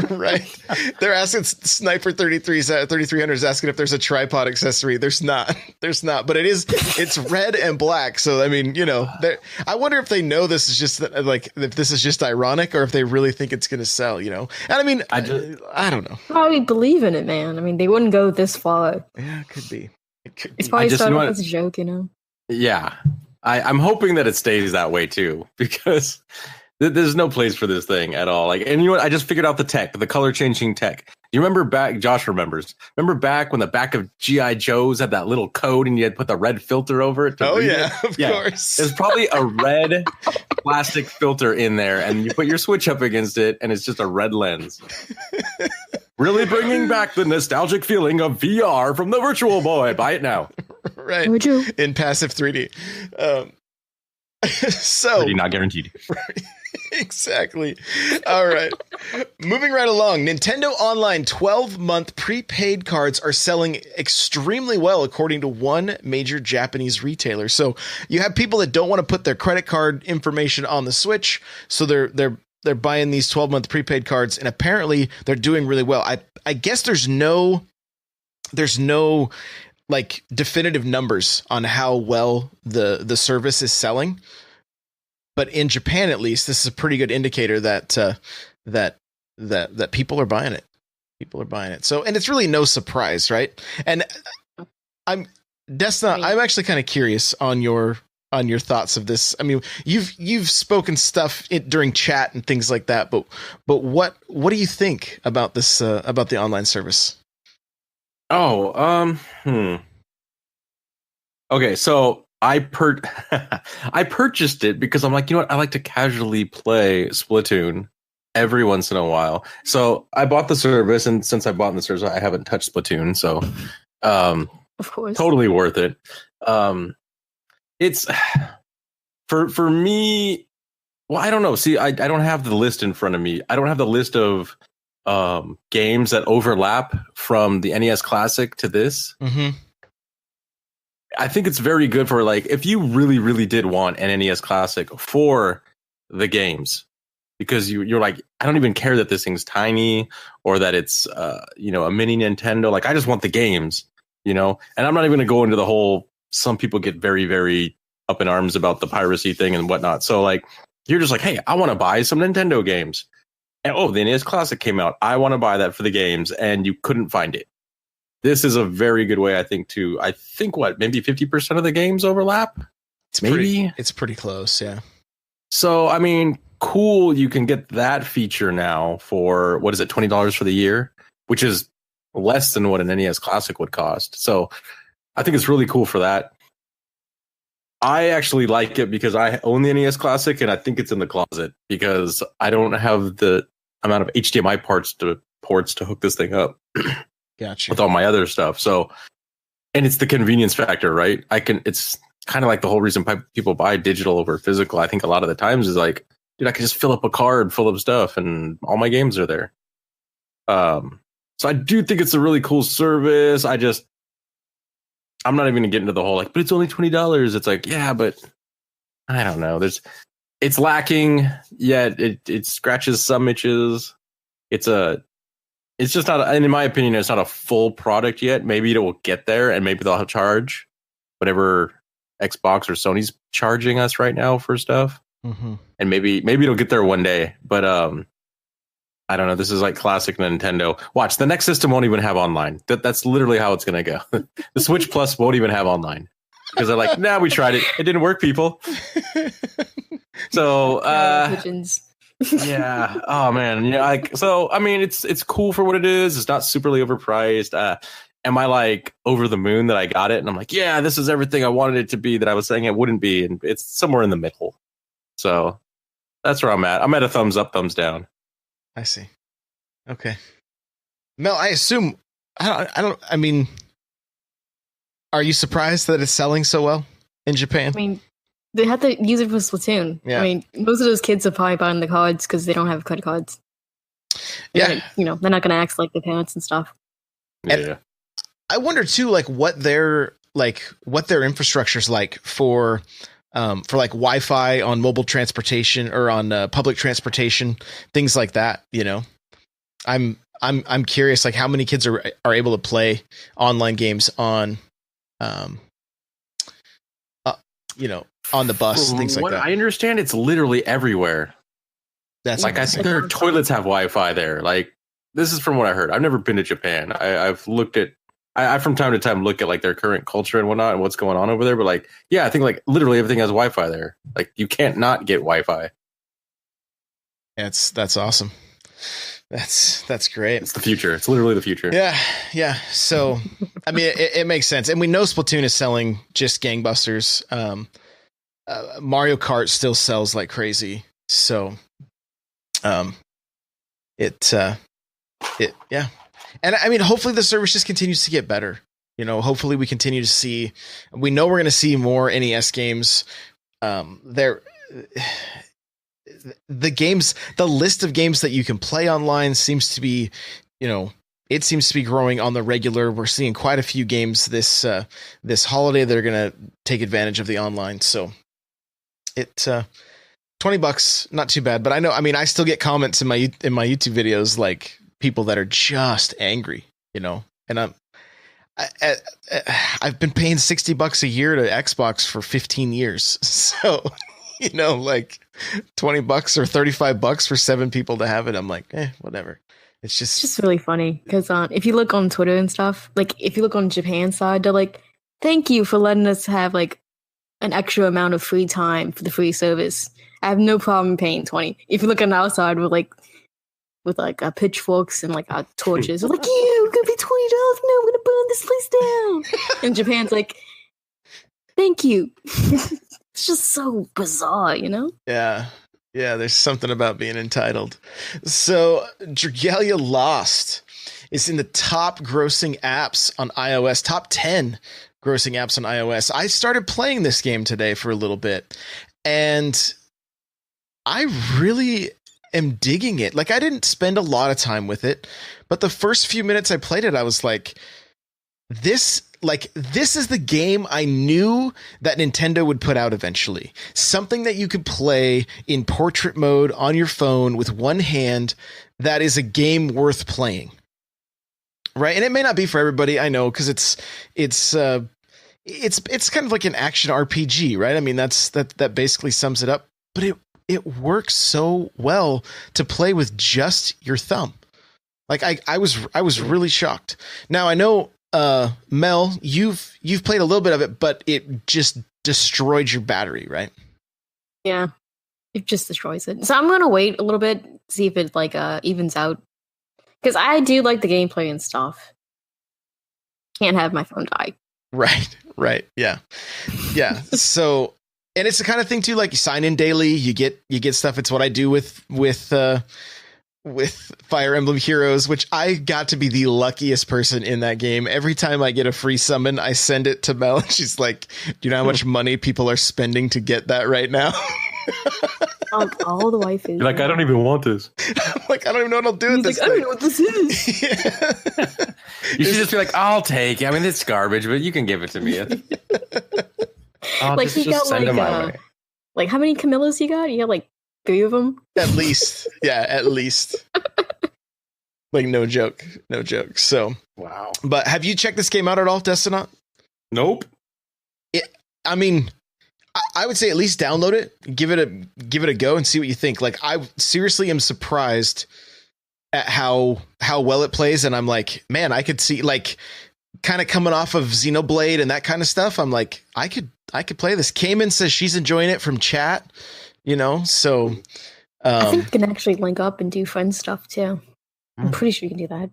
right. They're asking Sniper 3300 is asking if there's a tripod accessory. There's not, but it's red and black. So I mean, you know, I wonder if they know this is just like if this is just ironic or if they really think it's gonna sell, you know. And I mean, I don't know. Probably believe in it, man. I mean, they wouldn't go this far. Yeah, it could be. It's probably started off as a joke, you know. Yeah, I'm hoping that it stays that way too, because there's no place for this thing at all. Like, and you know what? I just figured out the color changing tech. You remember back? Josh remembers. Remember back when the back of GI Joes had that little code, and you had put the red filter over it. Of course. There's probably a red plastic filter in there, and you put your Switch up against it, and it's just a red lens. Really bringing back the nostalgic feeling of VR from the Virtual Boy. Buy it now. Right. Would you? In passive 3D. So 3D not guaranteed. Right. Exactly. All right. Moving right along. Nintendo Online 12-month prepaid cards are selling extremely well, according to one major Japanese retailer. So you have people that don't want to put their credit card information on the Switch, so they're buying these 12-month prepaid cards, and apparently they're doing really well. I guess there's no like definitive numbers on how well the service is selling. But in Japan, at least, this is a pretty good indicator that people are buying it. People are buying it. So, and it's really no surprise, right? And I'm actually kind of curious on your thoughts of this. I mean, you've spoken stuff during chat and things like that, but what do you think about this about the online service? Okay, so I purchased it because I'm like, you know what? I like to casually play Splatoon every once in a while. So I bought the service, and since I bought the service, I haven't touched Splatoon. So, of course, totally worth it. It's for me. Well, I don't know. See, I don't have the list in front of me. I don't have the list of games that overlap from the NES Classic to this. Mm-hmm. I think it's very good for, like, if you really, really did want an NES Classic for the games, because you're like, I don't even care that this thing's tiny or that it's, a mini Nintendo. Like, I just want the games, you know, and I'm not even going to go into the whole, some people get very, very up in arms about the piracy thing and whatnot. So, like, you're just like, hey, I want to buy some Nintendo games. And, the NES Classic came out. I want to buy that for the games, and you couldn't find it. This is a very good way, I think, maybe 50% of the games overlap. It's pretty close, yeah. So, I mean, cool. You can get that feature now for, what is it, $20 for the year, which is less than what an NES Classic would cost. So I think it's really cool for that. I actually like it because I own the NES Classic and I think it's in the closet because I don't have the amount of HDMI ports to hook this thing up. Gotcha. With all my other stuff. So, and it's the convenience factor, right? It's kind of like the whole reason people buy digital over physical. I think a lot of the times is like, dude, I can just fill up a card full of stuff and all my games are there. So I do think it's a really cool service. I'm not even gonna get into the whole like, but it's only $20. It's like, yeah, but I don't know. It's lacking, yet it scratches some itches. It's just not, and in my opinion, it's not a full product yet. Maybe it will get there, and maybe they'll charge whatever Xbox or Sony's charging us right now for stuff. Mm-hmm. And maybe it'll get there one day. But I don't know. This is like classic Nintendo. Watch, the next system won't even have online. That's literally how it's gonna go. The Switch Plus won't even have online because they're like, nah, we tried it. It didn't work, people. So yeah. Oh man. Yeah. Like, so I mean, it's cool for what it is. It's not superly overpriced. Am I like over the moon that I got it? And I'm like, yeah, this is everything I wanted it to be that I was saying it wouldn't be. And it's somewhere in the middle. So that's where I'm at. I'm at a thumbs up, thumbs down. I see. Okay. Mel, I assume I mean, are you surprised that it's selling so well in Japan? I mean, they had to use it for Splatoon. Yeah. I mean, most of those kids are probably buying the cards because they don't have credit cards. Yeah. They're not going to act like their parents and stuff. Yeah. And I wonder too, like what their infrastructure's like for like Wi-Fi on mobile transportation or on public transportation, things like that. You know, I'm curious, like how many kids are able to play online games on, on the bus, things like that. I understand it's literally everywhere. That's like, I think their toilets have Wi-Fi there. Like, this is from what I heard. I've never been to Japan. I've looked at, I from time to time look at like their current culture and whatnot and what's going on over there. But like, yeah, I think like literally everything has Wi-Fi there. Like, you can't not get Wi-Fi. That's awesome. That's great. It's the future. It's literally the future. Yeah. So, I mean, it makes sense. And we know Splatoon is selling just gangbusters. Mario Kart still sells like crazy. So, yeah. And I mean, hopefully the service just continues to get better. You know, hopefully we continue to see, we know we're going to see more NES games. The list of games that you can play online seems to be, it seems to be growing on the regular. We're seeing quite a few games this holiday that are going to take advantage of the online. So $20, not too bad. But I still get comments in my YouTube videos, like people that are just angry, and I've been paying $60 a year to Xbox for 15 years. So, like $20 or $35 for 7 people to have it. I'm like, whatever. It's just really funny because if you look on Twitter and stuff, like if you look on Japan side, they're like, thank you for letting us have like an extra amount of free time for the free service. I have no problem paying $20. If you look on our side with pitchforks and like our torches, we're like, yeah, we're gonna pay $20. No, we're gonna burn this place down. And Japan's like, thank you. It's just so bizarre, Yeah. Yeah, there's something about being entitled. So, Dragalia Lost is in the top grossing apps on iOS, top 10 grossing apps on iOS. I started playing this game today for a little bit, and I really am digging it. Like, I didn't spend a lot of time with it, but the first few minutes I played it, I was like, this is the game I knew that Nintendo would put out eventually. Something that you could play in portrait mode on your phone with one hand. That is a game worth playing. Right. And it may not be for everybody. I know, because it's kind of like an action RPG, right? I mean, that basically sums it up, but it works so well to play with just your thumb. Like I was really shocked. Now I know, Mel, you've played a little bit of it, but it just destroyed your battery, right? Yeah, it just destroys it. So I'm gonna wait a little bit, see if it like evens out, because I do like the gameplay and stuff. Can't have my phone die. Right. Yeah. So, and it's the kind of thing too, like you sign in daily, you get stuff. It's what I do with Fire Emblem Heroes, which I got to be the luckiest person in that game. Every time I get a free summon, I send it to Mel, and she's like, do you know how much money people are spending to get that right now? All the waifus. You're like, I don't even want this. I'm like, I don't even know what I'll do with this. I don't know what this is. Yeah. You should just be like, I'll take it. I mean, it's garbage, but you can give it to me. Like, he got like, how many Camillas you got? You got like 3 of them? At least. Yeah, at least. Like, no joke. So, wow. But have you checked this game out at all, Destinot? Nope. I mean, I would say at least download it, give it a go, and see what you think. Like, I seriously am surprised at how well it plays, and I'm like, man, I could see, like, kind of coming off of Xenoblade and that kind of stuff. I'm like, I could play this. Cayman says she's enjoying it from chat, so I think you can actually link up and do fun stuff too. I'm pretty sure you can do that.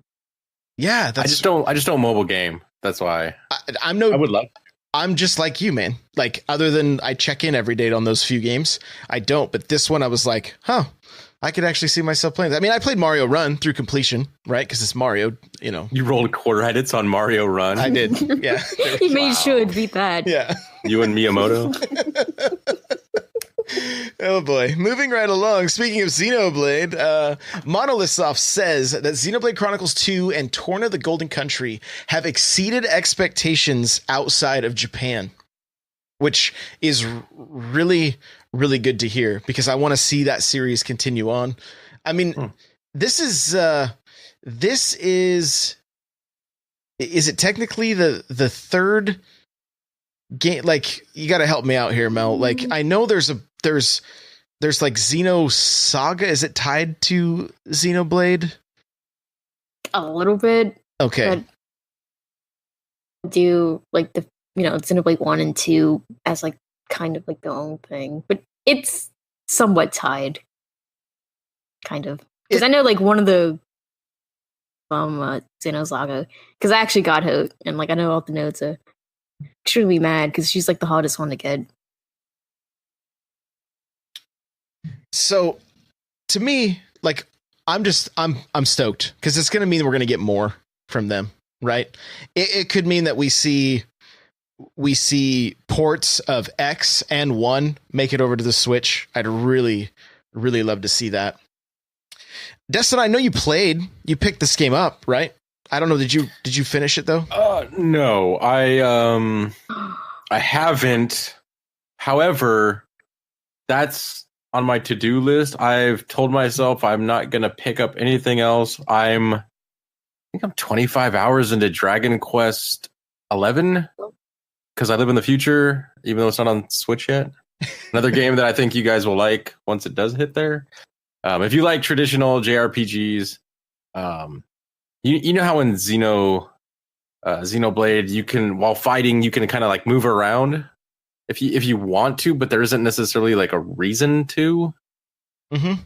Yeah, I just don't mobile game. That's why I would love. I'm just like you, man. Like, other than I check in every day on those few games, I don't. But this one, I was like, I could actually see myself playing that. I mean, I played Mario Run through completion, right? Because it's Mario, You rolled quarter edits on Mario Run. I did. Yeah. He made sure to beat that. Yeah. You and Miyamoto. Oh boy. Moving right along. Speaking of Xenoblade, Monolithsoft says that Xenoblade Chronicles 2 and Torna the Golden Country have exceeded expectations outside of Japan, which is really, really good to hear, because I want to see that series continue on. I mean, this is it technically the third game? Like, you got to help me out here, Mel. Like, I know there's like Xeno Saga. Is it tied to Xenoblade? A little bit. Okay. Do like the Xenoblade 1 and 2 as like kind of like their own thing, but it's somewhat tied, kind of, because I know like one of the Xenosaga, because I actually got her, and like I know all the notes are extremely mad because she's like the hardest one to get. So to me, like, I'm stoked, because it's going to mean we're going to get more from them, right? It could mean that we see ports of X and 1 make it over to the Switch. I'd really, really love to see that. Destin, I know you picked this game up, right? I don't know. Did you finish it though? No, I haven't. However, that's on my to-do list. I've told myself I'm not going to pick up anything else. I think I'm 25 hours into Dragon Quest 11. Because I live in the future, even though it's not on Switch yet. Another game that I think you guys will like once it does hit there. If you like traditional JRPGs, you know how in Xenoblade, you can, while fighting, you can kind of like move around if you want to, but there isn't necessarily like a reason to. Mm-hmm.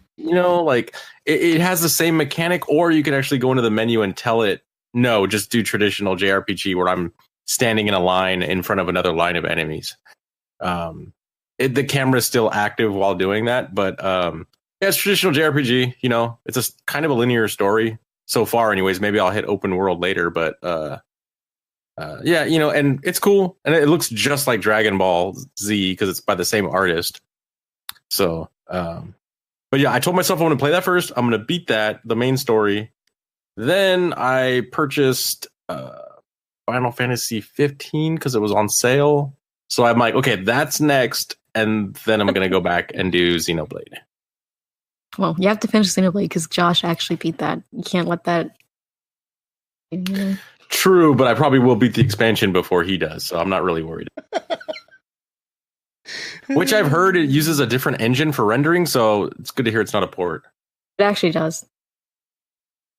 Like it has the same mechanic, or you can actually go into the menu and tell it, no, just do traditional JRPG where I'm standing in a line in front of another line of enemies. The camera is still active while doing that, but it's traditional JRPG. It's a kind of a linear story so far. Anyways, maybe I'll hit open world later, but and it's cool, and it looks just like Dragon Ball Z because it's by the same artist. So, but yeah, I told myself I want to play that first. I'm going to beat the main story. Then I purchased Final Fantasy 15 because it was on sale. So I'm like, okay, that's next. And then I'm going to go back and do Xenoblade. Well, you have to finish Xenoblade because Josh actually beat that. You can't let that. True, but I probably will beat the expansion before he does. So I'm not really worried. Which I've heard it uses a different engine for rendering. So it's good to hear it's not a port. It actually does.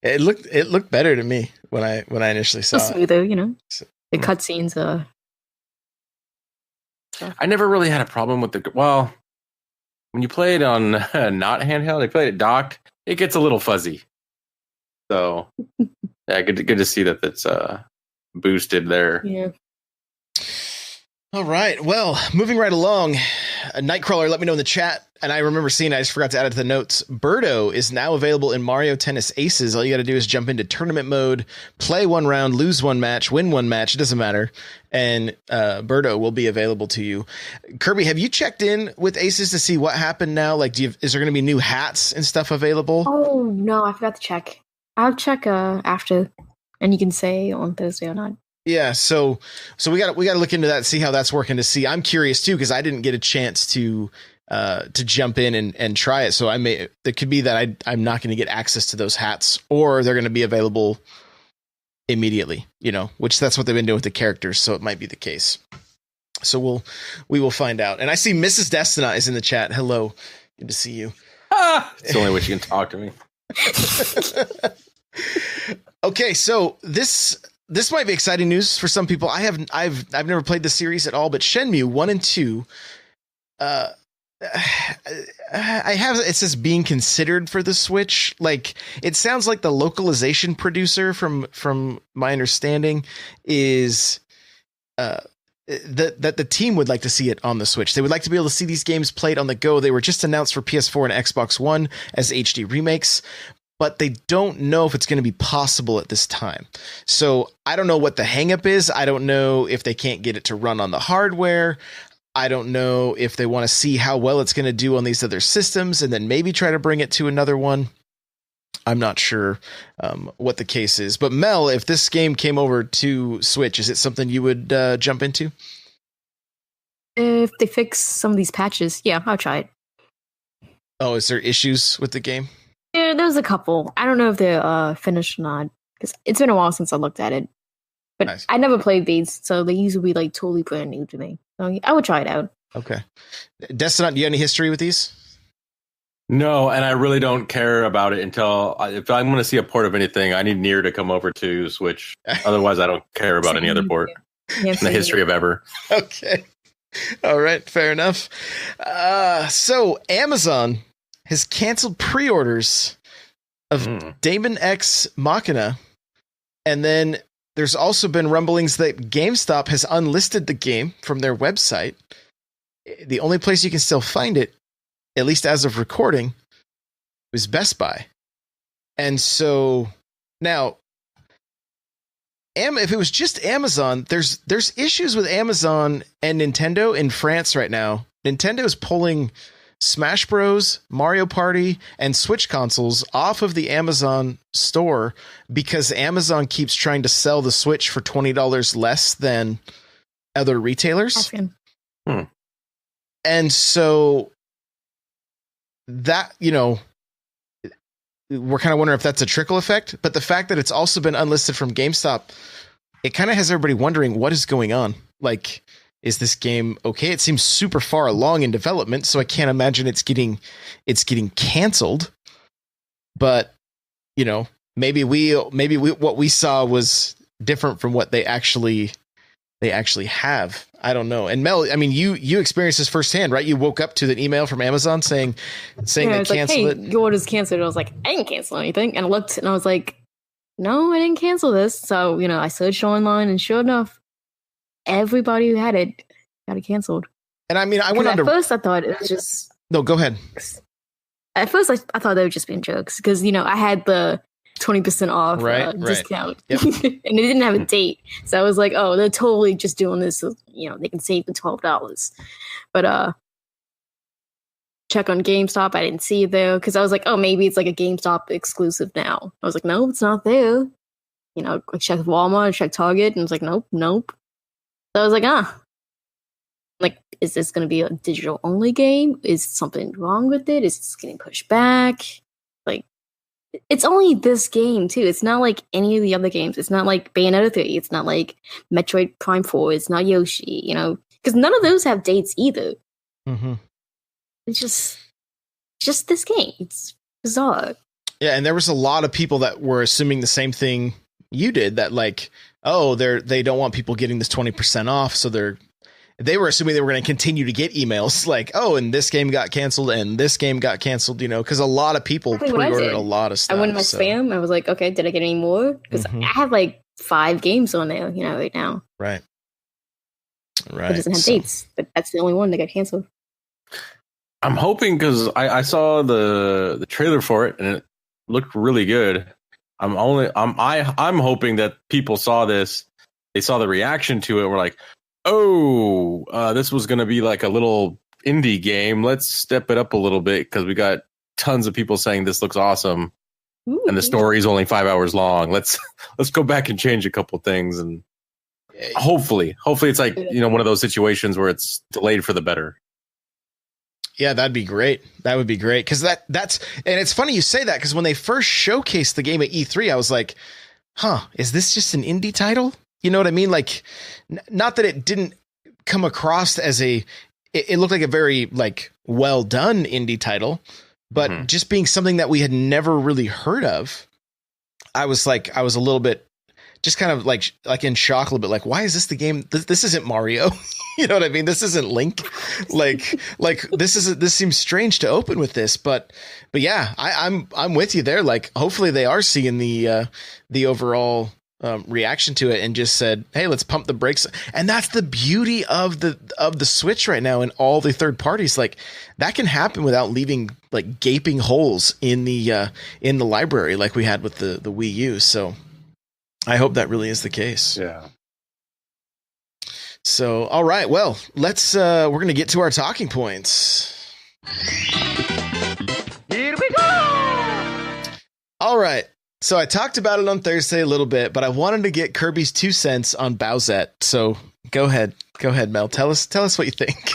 It looked better to me when I initially saw it. Smoother, the cutscenes stuff. I never really had a problem with when you play it on not handheld, I played it docked, it gets a little fuzzy. So yeah, good to see that that's boosted there. Yeah. All right. Well, moving right along, Nightcrawler let me know in the chat, and I remember seeing, I just forgot to add it to the notes. Birdo is now available in Mario Tennis Aces. All you got to do is jump into tournament mode, play one round, lose one match, win one match. It doesn't matter. And Birdo will be available to you. Kirby, have you checked in with Aces to see what happened now? Like, is there going to be new hats and stuff available? Oh, no, I forgot to check. I'll check after, and you can say on Thursday or not. Yeah, so we got to look into that, see how that's working. To see, I'm curious too, because I didn't get a chance to jump in and try it. So it could be that I'm not going to get access to those hats, or they're going to be available immediately. Which that's what they've been doing with the characters. So it might be the case. So we will find out. And I see Mrs. Destinat is in the chat. Hello, good to see you. It's the only way she can talk to me. Okay, so this might be exciting news for some people. I've never played the series at all, but Shenmue 1 and 2, I have, it says being considered for the Switch. Like, it sounds like the localization producer from my understanding is that the team would like to see it on the Switch. They would like to be able to see these games played on the go. They were just announced for PS4 and Xbox One as HD remakes, but they don't know if it's going to be possible at this time. So I don't know what the hangup is. I don't know if they can't get it to run on the hardware. I don't know if they want to see how well it's going to do on these other systems and then maybe try to bring it to another one. I'm not sure what the case is. But Mel, if this game came over to Switch, is it something you would jump into? If they fix some of these patches, yeah, I'll try it. Oh, is there issues with the game? Yeah, there's a couple. I don't know if they're finished or not, because it's been a while since I looked at it. But nice. I never played these, so they usually be like totally brand new to me. So I would try it out. Okay. Destinat, do you have any history with these? No, and I really don't care about it until if I'm going to see a port of anything, I need Nier to come over to Switch. Otherwise, I don't care about any other port in the history of ever. Okay. All right. Fair enough. So Amazon has canceled pre-orders of Daemon X Machina. And then there's also been rumblings that GameStop has unlisted the game from their website. The only place you can still find it, at least as of recording, was Best Buy. And so now, if it was just Amazon, there's issues with Amazon and Nintendo in France right now. Nintendo is pulling Smash Bros, Mario Party, and Switch consoles off of the Amazon store because Amazon keeps trying to sell the Switch for $20 less than other retailers. And so that, we're kind of wondering if that's a trickle effect, but the fact that it's also been unlisted from GameStop, it kind of has everybody wondering what is going on. Like, is this game okay? It seems super far along in development, so I can't imagine it's getting canceled. But maybe what we saw was different from what they actually have. I don't know. And Mel, I mean, you experienced this firsthand, right? You woke up to the email from Amazon saying they canceled it. Your order's canceled. I was like, I didn't cancel anything. And I looked and I was like, no, I didn't cancel this. So, I searched online and sure enough, everybody who had it got it canceled. And I mean, I went on at first I thought it was just... No, go ahead. At first I thought they were just being jokes because, I had the 20% off discount. Yep. And it didn't have a date. So I was like, oh, they're totally just doing this so, they can save the $12. But check on GameStop. I didn't see it there because I was like, oh, maybe it's like a GameStop exclusive now. I was like, no, it's not there. I checked Walmart, I checked Target, and I was like, nope. So I was like, like, is this going to be a digital only game? Is something wrong with it? Is this getting pushed back? Like, it's only this game too. It's not like any of the other games. It's not like Bayonetta 3. It's not like Metroid Prime 4. It's not Yoshi, because none of those have dates either. Mm-hmm. It's just this game. It's bizarre. Yeah, and there was a lot of people that were assuming the same thing you did, that like, oh, they don't want people getting this 20% off, so they were assuming they were going to continue to get emails like, oh, and this game got canceled and this game got canceled, because a lot of people pre-ordered a lot of stuff. I went in my spam. I was like, okay, did I get any more? Because I have like 5 games on there, right now. Right. It doesn't have dates, but that's the only one that got canceled. I'm hoping, because I saw the trailer for it and it looked really good. I'm hoping that people saw this, they saw the reaction to it, and were like, oh, this was going to be like a little indie game. Let's step it up a little bit, because we got tons of people saying this looks awesome. Ooh. And the story is only 5 hours long. Let's go back and change a couple things, and hopefully it's like, one of those situations where it's delayed for the better. Yeah, that'd be great. That would be great, because that's and it's funny you say that, because when they first showcased the game at E3, I was like, is this just an indie title? You know what I mean? Like, not that it didn't come across as it looked like a very like well done indie title, but just being something that we had never really heard of, I was a little bit just kind of like in shock a little bit. Like, why is this the game? This isn't Mario. You know what I mean? This isn't Link. Like this seems strange to open with this, but yeah, I'm with you there. Like, hopefully they are seeing the overall reaction to it and just said, hey, let's pump the brakes. And that's the beauty of the Switch right now, and all the third parties. Like, that can happen without leaving like gaping holes in the library like we had with the Wii U. So I hope that really is the case. Yeah. So, all right, well, let's we're going to get to our talking points. Here we go. All right. So I talked about it on Thursday a little bit, but I wanted to get Kirby's 2 cents on Bowsette. So go ahead, Mel. Tell us what you think.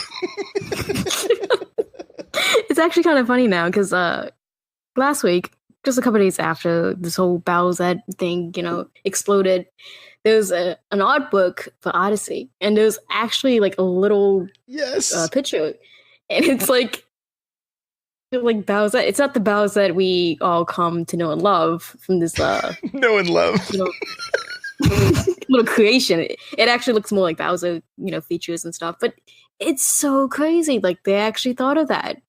It's actually kind of funny now, because last week, just a couple days after this whole Bowsette thing, exploded, there was an art book for Odyssey, and there's actually like a little picture, and it's like Bowsette. It's not the Bowsette we all come to know and love from this know and love little creation. It actually looks more like Bowser, features and stuff. But it's so crazy. Like, they actually thought of that.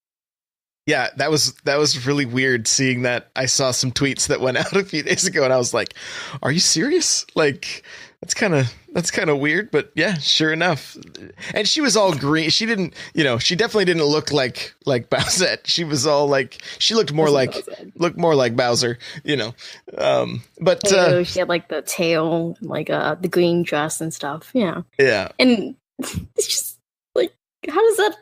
Yeah, that was really weird seeing that. I saw some tweets that went out a few days ago, and I was like, "Are you serious?" Like, that's kind of weird, but yeah, sure enough. And she was all green. She didn't, she definitely didn't look like Bowsette. She was all like, she looked more like Bowser, But she had like the tail, like the green dress and stuff. Yeah. Yeah. And it's just like, how does that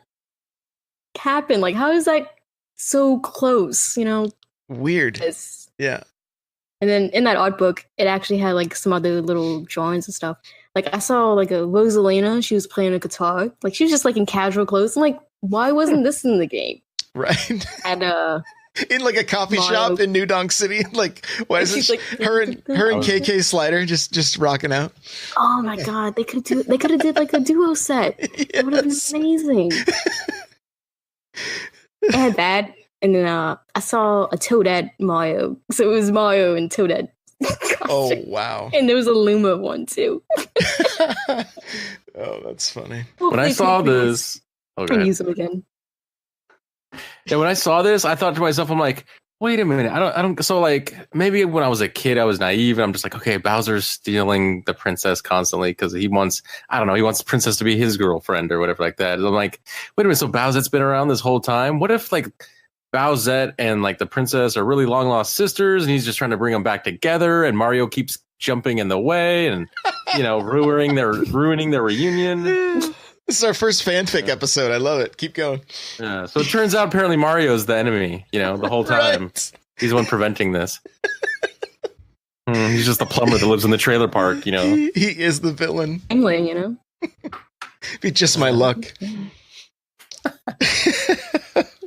happen? Like, how is that so close? Weird. Yeah. And then in that art book, it actually had like some other little drawings and stuff. Like, I saw like a Rosalina, she was playing a guitar. Like, she was just like in casual clothes. I'm like, why wasn't this in the game? Right. And in like a coffee shop in New Donk City. Like, why is it her and KK Slider just rocking out? Oh my god, they could have did like a duo set. Yes. That would have been amazing. I had that. And then I saw a Toadette Mario. So it was Mario and Toadette. Oh, wow. And there was a Luma one, too. Oh, that's funny. When I saw this... I'll use them again. Yeah, when I saw this, I thought to myself, I'm like, wait a minute. I don't... So, like, maybe when I was a kid, I was naive. And I'm just like, okay, Bowser's stealing the princess constantly because he wants the princess to be his girlfriend or whatever like that. And I'm like, wait a minute, so Bowsette's been around this whole time? What if, like... Bowsette and like the princess are really long lost sisters, and he's just trying to bring them back together, and Mario keeps jumping in the way and ruining their reunion. This is our first fanfic episode. I love it. Keep going. Yeah. So it turns out apparently Mario's the enemy, the whole time. Right. He's the one preventing this. He's just the plumber that lives in the trailer park, He is the villain. Be just my luck.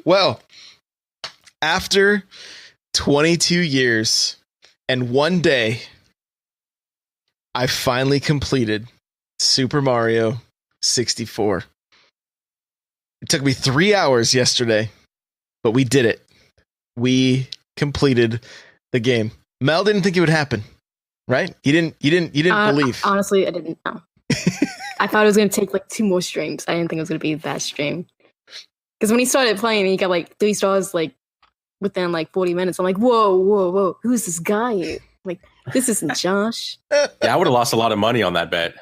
Well, after 22 years and 1 day, I finally completed Super Mario 64. It took me 3 hours yesterday, but we did it. We completed the game. Mel didn't think it would happen, right? You didn't believe. Honestly, I didn't know. I thought it was going to take like 2 more streams. I didn't think it was going to be that stream. Because when he started playing, he got like 3 stars like within like 40 minutes. I'm like, whoa. Who's this guy? Like, this isn't Josh. Yeah, I would have lost a lot of money on that bet.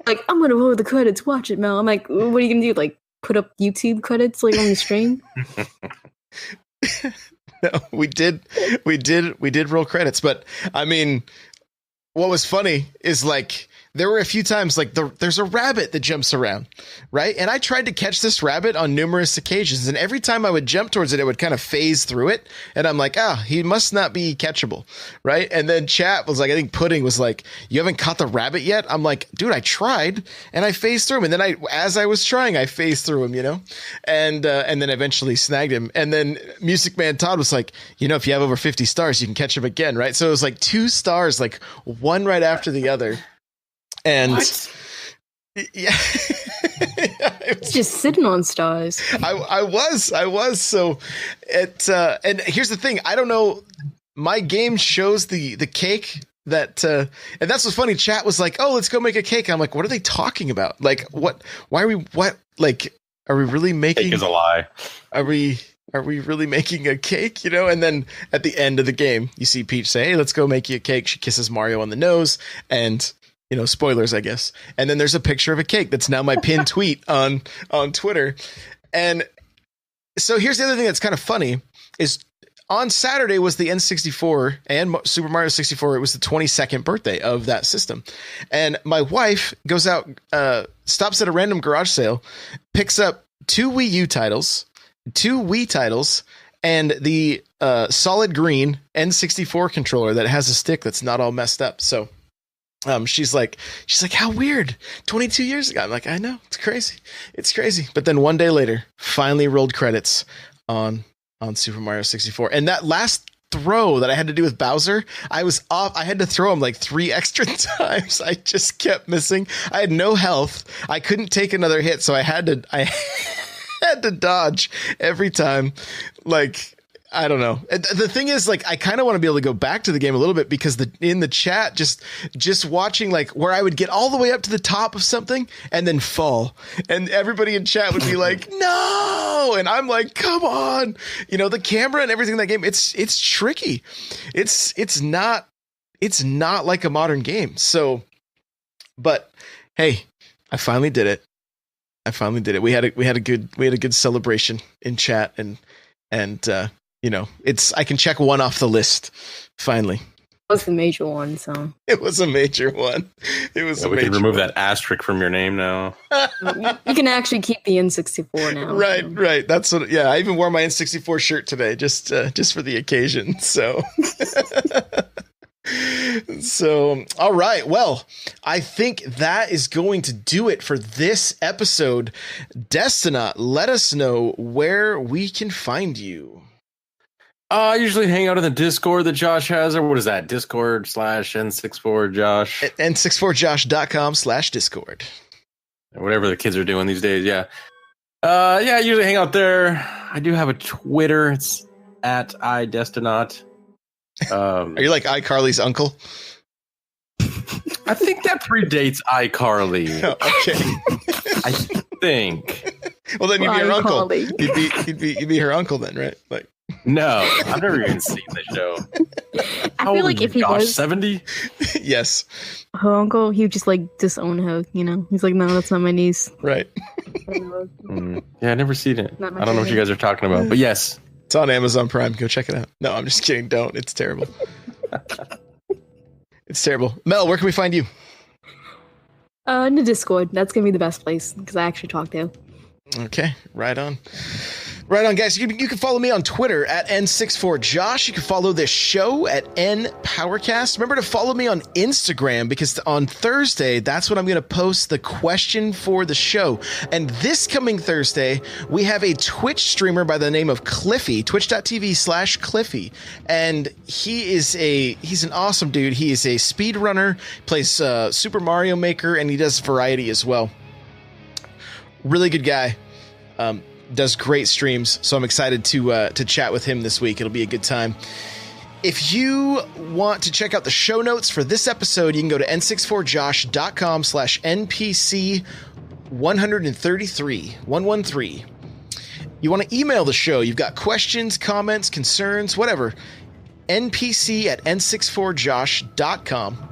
Like, I'm going to roll the credits. Watch it, Mel. I'm like, what are you going to do? Like, put up YouTube credits like on the stream? No, we did roll credits, but I mean, what was funny is like there were a few times like there's a rabbit that jumps around, right? And I tried to catch this rabbit on numerous occasions, and every time I would jump towards it, it would kind of phase through it, and I'm like, he must not be catchable, right? And then chat was like, I think Pudding was like, you haven't caught the rabbit yet? I'm like, dude, I tried, and I phased through him, and then as I was trying, I phased through him, and then eventually snagged him. And then Music Man Todd was like, if you have over 50 stars, you can catch him again, right? So it was like 2 stars, like one right after the other. And yeah, It's just sitting on stars. I was. So and here's the thing. I don't know. My game shows the cake that, and that's what's funny. Chat was like, "Oh, let's go make a cake." I'm like, "What are they talking about? Like, what? Why are we? What? Like, are we really making? Cake is a lie. Are we really making a cake? And then at the end of the game, you see Peach say, "Hey, let's go make you a cake." She kisses Mario on the nose, and spoilers, I guess. And then there's a picture of a cake that's now my pinned tweet on Twitter. And so here's the other thing that's kind of funny is on Saturday was the N64 and Super Mario 64. It was the 22nd birthday of that system. And my wife goes out, stops at a random garage sale, picks up 2 Wii U titles, 2 Wii titles, and the solid green N64 controller that has a stick that's not all messed up. So she's like, how weird. 22 years ago. I'm like, I know, it's crazy. But then one day later, finally rolled credits on Super Mario 64. And that last throw that I had to do with Bowser, I was off. I had to throw him like 3 extra times. I just kept missing. I had no health. I couldn't take another hit. So I had to dodge every time. Like, I don't know. The thing is, like, I kind of want to be able to go back to the game a little bit because in the chat, just watching like where I would get all the way up to the top of something and then fall, and everybody in chat would be like, "No!" And I'm like, "Come on!" The camera and everything in that game. It's tricky. It's not like a modern game. So, but hey, I finally did it. We had a good celebration in chat and. I can check one off the list. Finally, It was the major one, so. it was a major one. It was. We can remove that asterisk from your name now. You can actually keep the N64 now. Right. That's what. Yeah, I even wore my N64 shirt today, just for the occasion. So. So, all right. Well, I think that is going to do it for this episode. Destinat, let us know where we can find you. I usually hang out in the Discord that Josh has, or what is that? Discord/N64Josh. N64Josh.com/Discord. Whatever the kids are doing these days, yeah. I usually hang out there. I do have a Twitter. It's at iDestinat. Are you like iCarly's uncle? I think that predates iCarly. Oh, okay. I think. Well, then you'd be her uncle. iCarly. You'd be her uncle then, right? Like. No, I've never even seen the show. I feel like if he was 70? Yes. her uncle, he would just like disown her, He's like, no, that's not my niece. Right. Yeah, I never seen it. I don't know what you guys are talking about, but yes. It's on Amazon Prime. Go check it out. No, I'm just kidding. Don't. It's terrible. It's terrible. Mel, where can we find you? In the Discord. That's gonna be the best place because I actually talk there. Okay, right on. Right on, guys. You can follow me on Twitter at N64Josh. You can follow this show at NPowercast. Remember to follow me on Instagram because on Thursday, that's when I'm going to post the question for the show. And this coming Thursday, we have a Twitch streamer by the name of Cliffy, twitch.tv/Cliffy. And he's an awesome dude. He is a speedrunner, plays Super Mario Maker, and he does variety as well. Really good guy. Does great streams, so I'm excited to chat with him this week. It'll be a good time. If you want to check out the show notes for this episode, you can go to n64josh.com/npc133. You want to email the show, you've got questions, comments, concerns, whatever, npc@n64josh.com.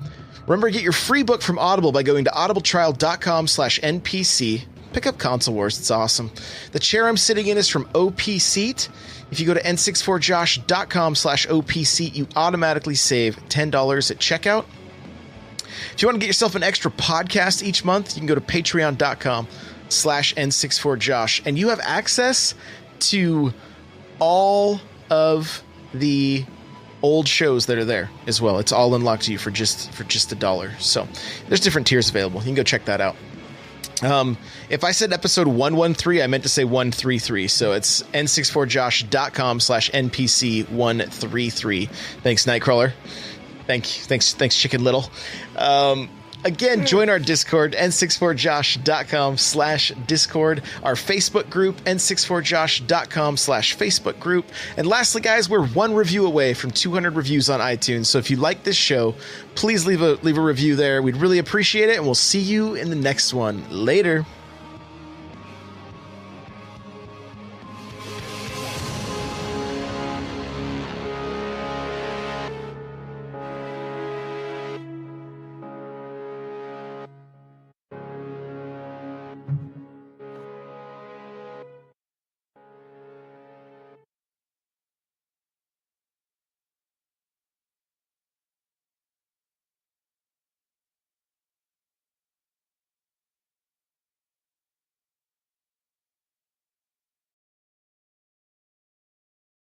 Remember to get your free book from Audible by going to audibletrial.com/npc. Pick up Console Wars, it's awesome. The chair I'm sitting in is from Opseat. If you go to n64josh.com/opseat, you automatically save $10 at checkout. If you want to get yourself an extra podcast each month, you can go to patreon.com/n64josh, and you have access to all of the old shows that are there as well. It's all unlocked to you for just $1. So there's different tiers available. You can go check that out. If I said episode 113, I meant to say 133. So it's n64josh.com/npc133. Thanks, Nightcrawler. Thanks, Chicken Little. Again, join our Discord, n64josh.com/discord, our Facebook group, n64josh.com/Facebook group. And lastly, guys, we're one review away from 200 reviews on iTunes. So if you like this show, please leave a review there. We'd really appreciate it. And we'll see you in the next one. Later.